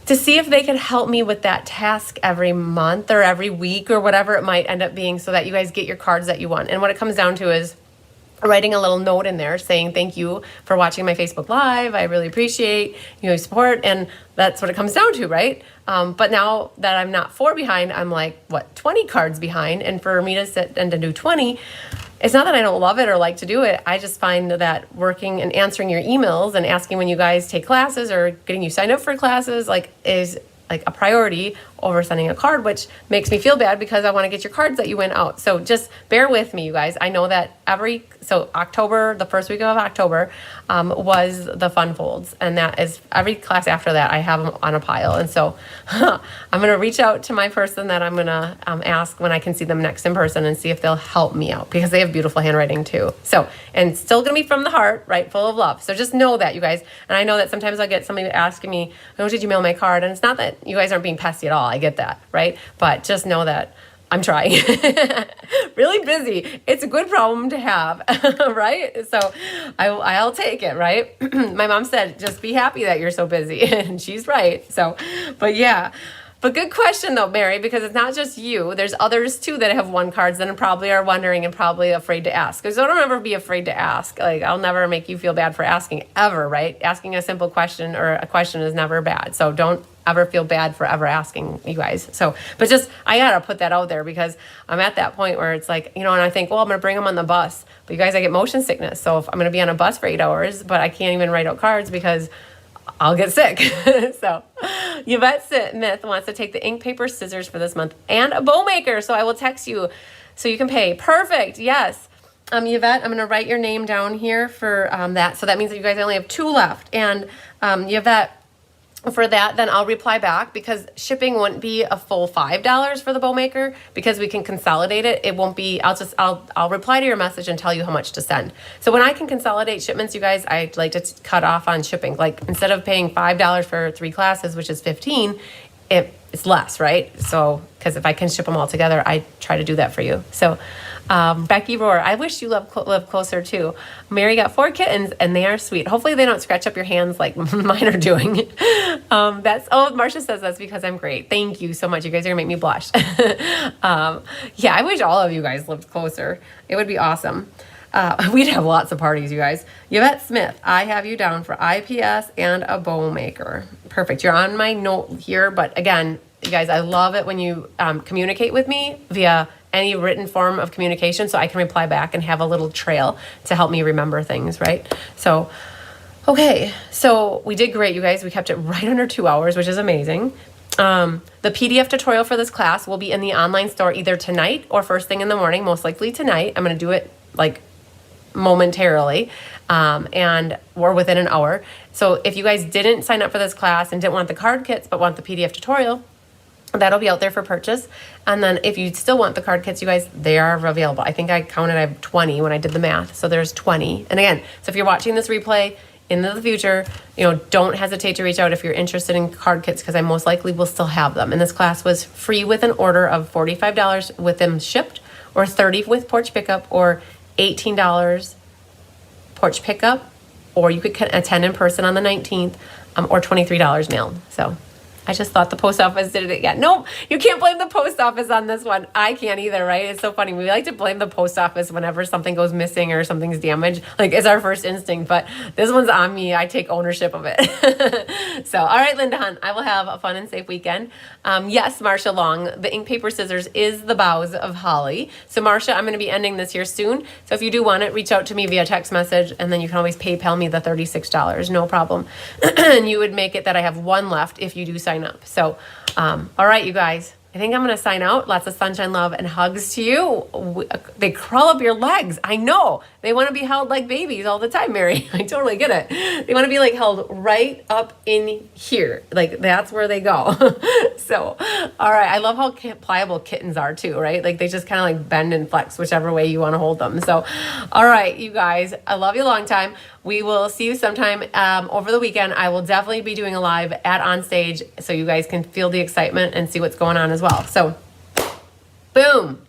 A: see if they could help me with that task every month or every week or whatever it might end up being so that you guys get your cards that you want. And what it comes down to is writing a little note in there saying thank you for watching my Facebook Live. I really appreciate your support. And that's what it comes down to, right? But now that I'm not 4 behind, I'm like, 20 cards behind. And for me to sit and to do 20, it's not that I don't love it or like to do it. I just find that working and answering your emails and asking when you guys take classes or getting you signed up for classes is like a priority over sending a card, which makes me feel bad because I want to get your cards that you went out. So just bear with me, you guys. I know that October, the first week of October, was the fun folds. And that is every class after that, I have them on a pile. And so I'm going to reach out to my person that I'm going to ask when I can see them next in person and see if they'll help me out because they have beautiful handwriting too. So, and still going to be from the heart, right? Full of love. So just know that, you guys. And I know that sometimes I'll get somebody asking me, oh, did you mail my card? And it's not that you guys aren't being pesky at all. I get that, right? But just know that I'm trying. Really busy. It's a good problem to have, right? So I'll take it, right? My mom said, just be happy that you're so busy. And she's right. So, but yeah. But good question though, Mary, because it's not just you. There's others too that have won cards and probably are wondering and probably afraid to ask. Because don't ever be afraid to ask. Like, I'll never make you feel bad for asking ever, right? Asking a simple question or a question is never bad. So don't ever feel bad for ever asking, you guys. So, but just, I gotta put that out there because I'm at that point where it's like, and I think, well, I'm gonna bring them on the bus. But you guys, I get motion sickness. So if I'm gonna be on a bus for 8 hours, but I can't even write out cards because I'll get sick. So Yvette Smith wants to take the ink, paper, scissors for this month and a bow maker. So I will text you so you can pay. Perfect. Yes. Yvette, I'm going to write your name down here for that. So that means that you guys only have 2 left. And Yvette, for that, then I'll reply back because shipping wouldn't be a full $5 for the bow maker because we can consolidate it. It won't be, I'll reply to your message and tell you how much to send. So when I can consolidate shipments, you guys, I like to cut off on shipping. Like instead of paying $5 for 3 classes, which is 15, it's less, right? So, because if I can ship them all together, I try to do that for you. So, Becky Rohr, I wish you live closer too. Mary got 4 kittens and they are sweet. Hopefully they don't scratch up your hands like mine are doing. Marcia says that's because I'm great. Thank you so much. You guys are gonna make me blush. Yeah, I wish all of you guys lived closer. It would be awesome. We'd have lots of parties, you guys. Yvette Smith, I have you down for IPS and a bow maker. Perfect. You're on my note here, but again, you guys, I love it when you communicate with me via any written form of communication so I can reply back and have a little trail to help me remember things, right? So, okay. So we did great, you guys. We kept it right under 2 hours, which is amazing. The PDF tutorial for this class will be in the online store either tonight or first thing in the morning, most likely tonight. I'm going to do it like momentarily or within an hour. So if you guys didn't sign up for this class and didn't want the card kits but want the PDF tutorial, that'll be out there for purchase. And then if you still want the card kits, you guys, they are available. I think I counted, I have 20 when I did the math. So there's 20. And again, so if you're watching this replay into the future, don't hesitate to reach out if you're interested in card kits because I most likely will still have them. And this class was free with an order of $45 with them shipped or $30 with porch pickup or $18 porch pickup, or you could attend in person on the 19th or $23 mailed. So I just thought the post office did it again. Nope, you can't blame the post office on this one. I can't either, right? It's so funny. We like to blame the post office whenever something goes missing or something's damaged. Like, it's our first instinct, but this one's on me. I take ownership of it. So, all right, Linda Hunt, I will have a fun and safe weekend. Yes, Marcia Long, the ink, paper, scissors is the boughs of holly. So, Marcia, I'm going to be ending this here soon. So, if you do want it, reach out to me via text message, and then you can always PayPal me the $36. No problem. And you would make it that I have 1 left if you do sign up. So, all right, you guys, I think I'm going to sign out. Lots of sunshine, love, and hugs to you. They curl up your legs. I know. They want to be held like babies all the time, Mary. I totally get it. They want to be like held right up in here. Like that's where they go. So, all right. I love how pliable kittens are too, right? Like they just kind of like bend and flex whichever way you want to hold them. So, all right, you guys, I love you a long time. We will see you sometime over the weekend. I will definitely be doing a live at On Stage so you guys can feel the excitement and see what's going on as well. So, boom.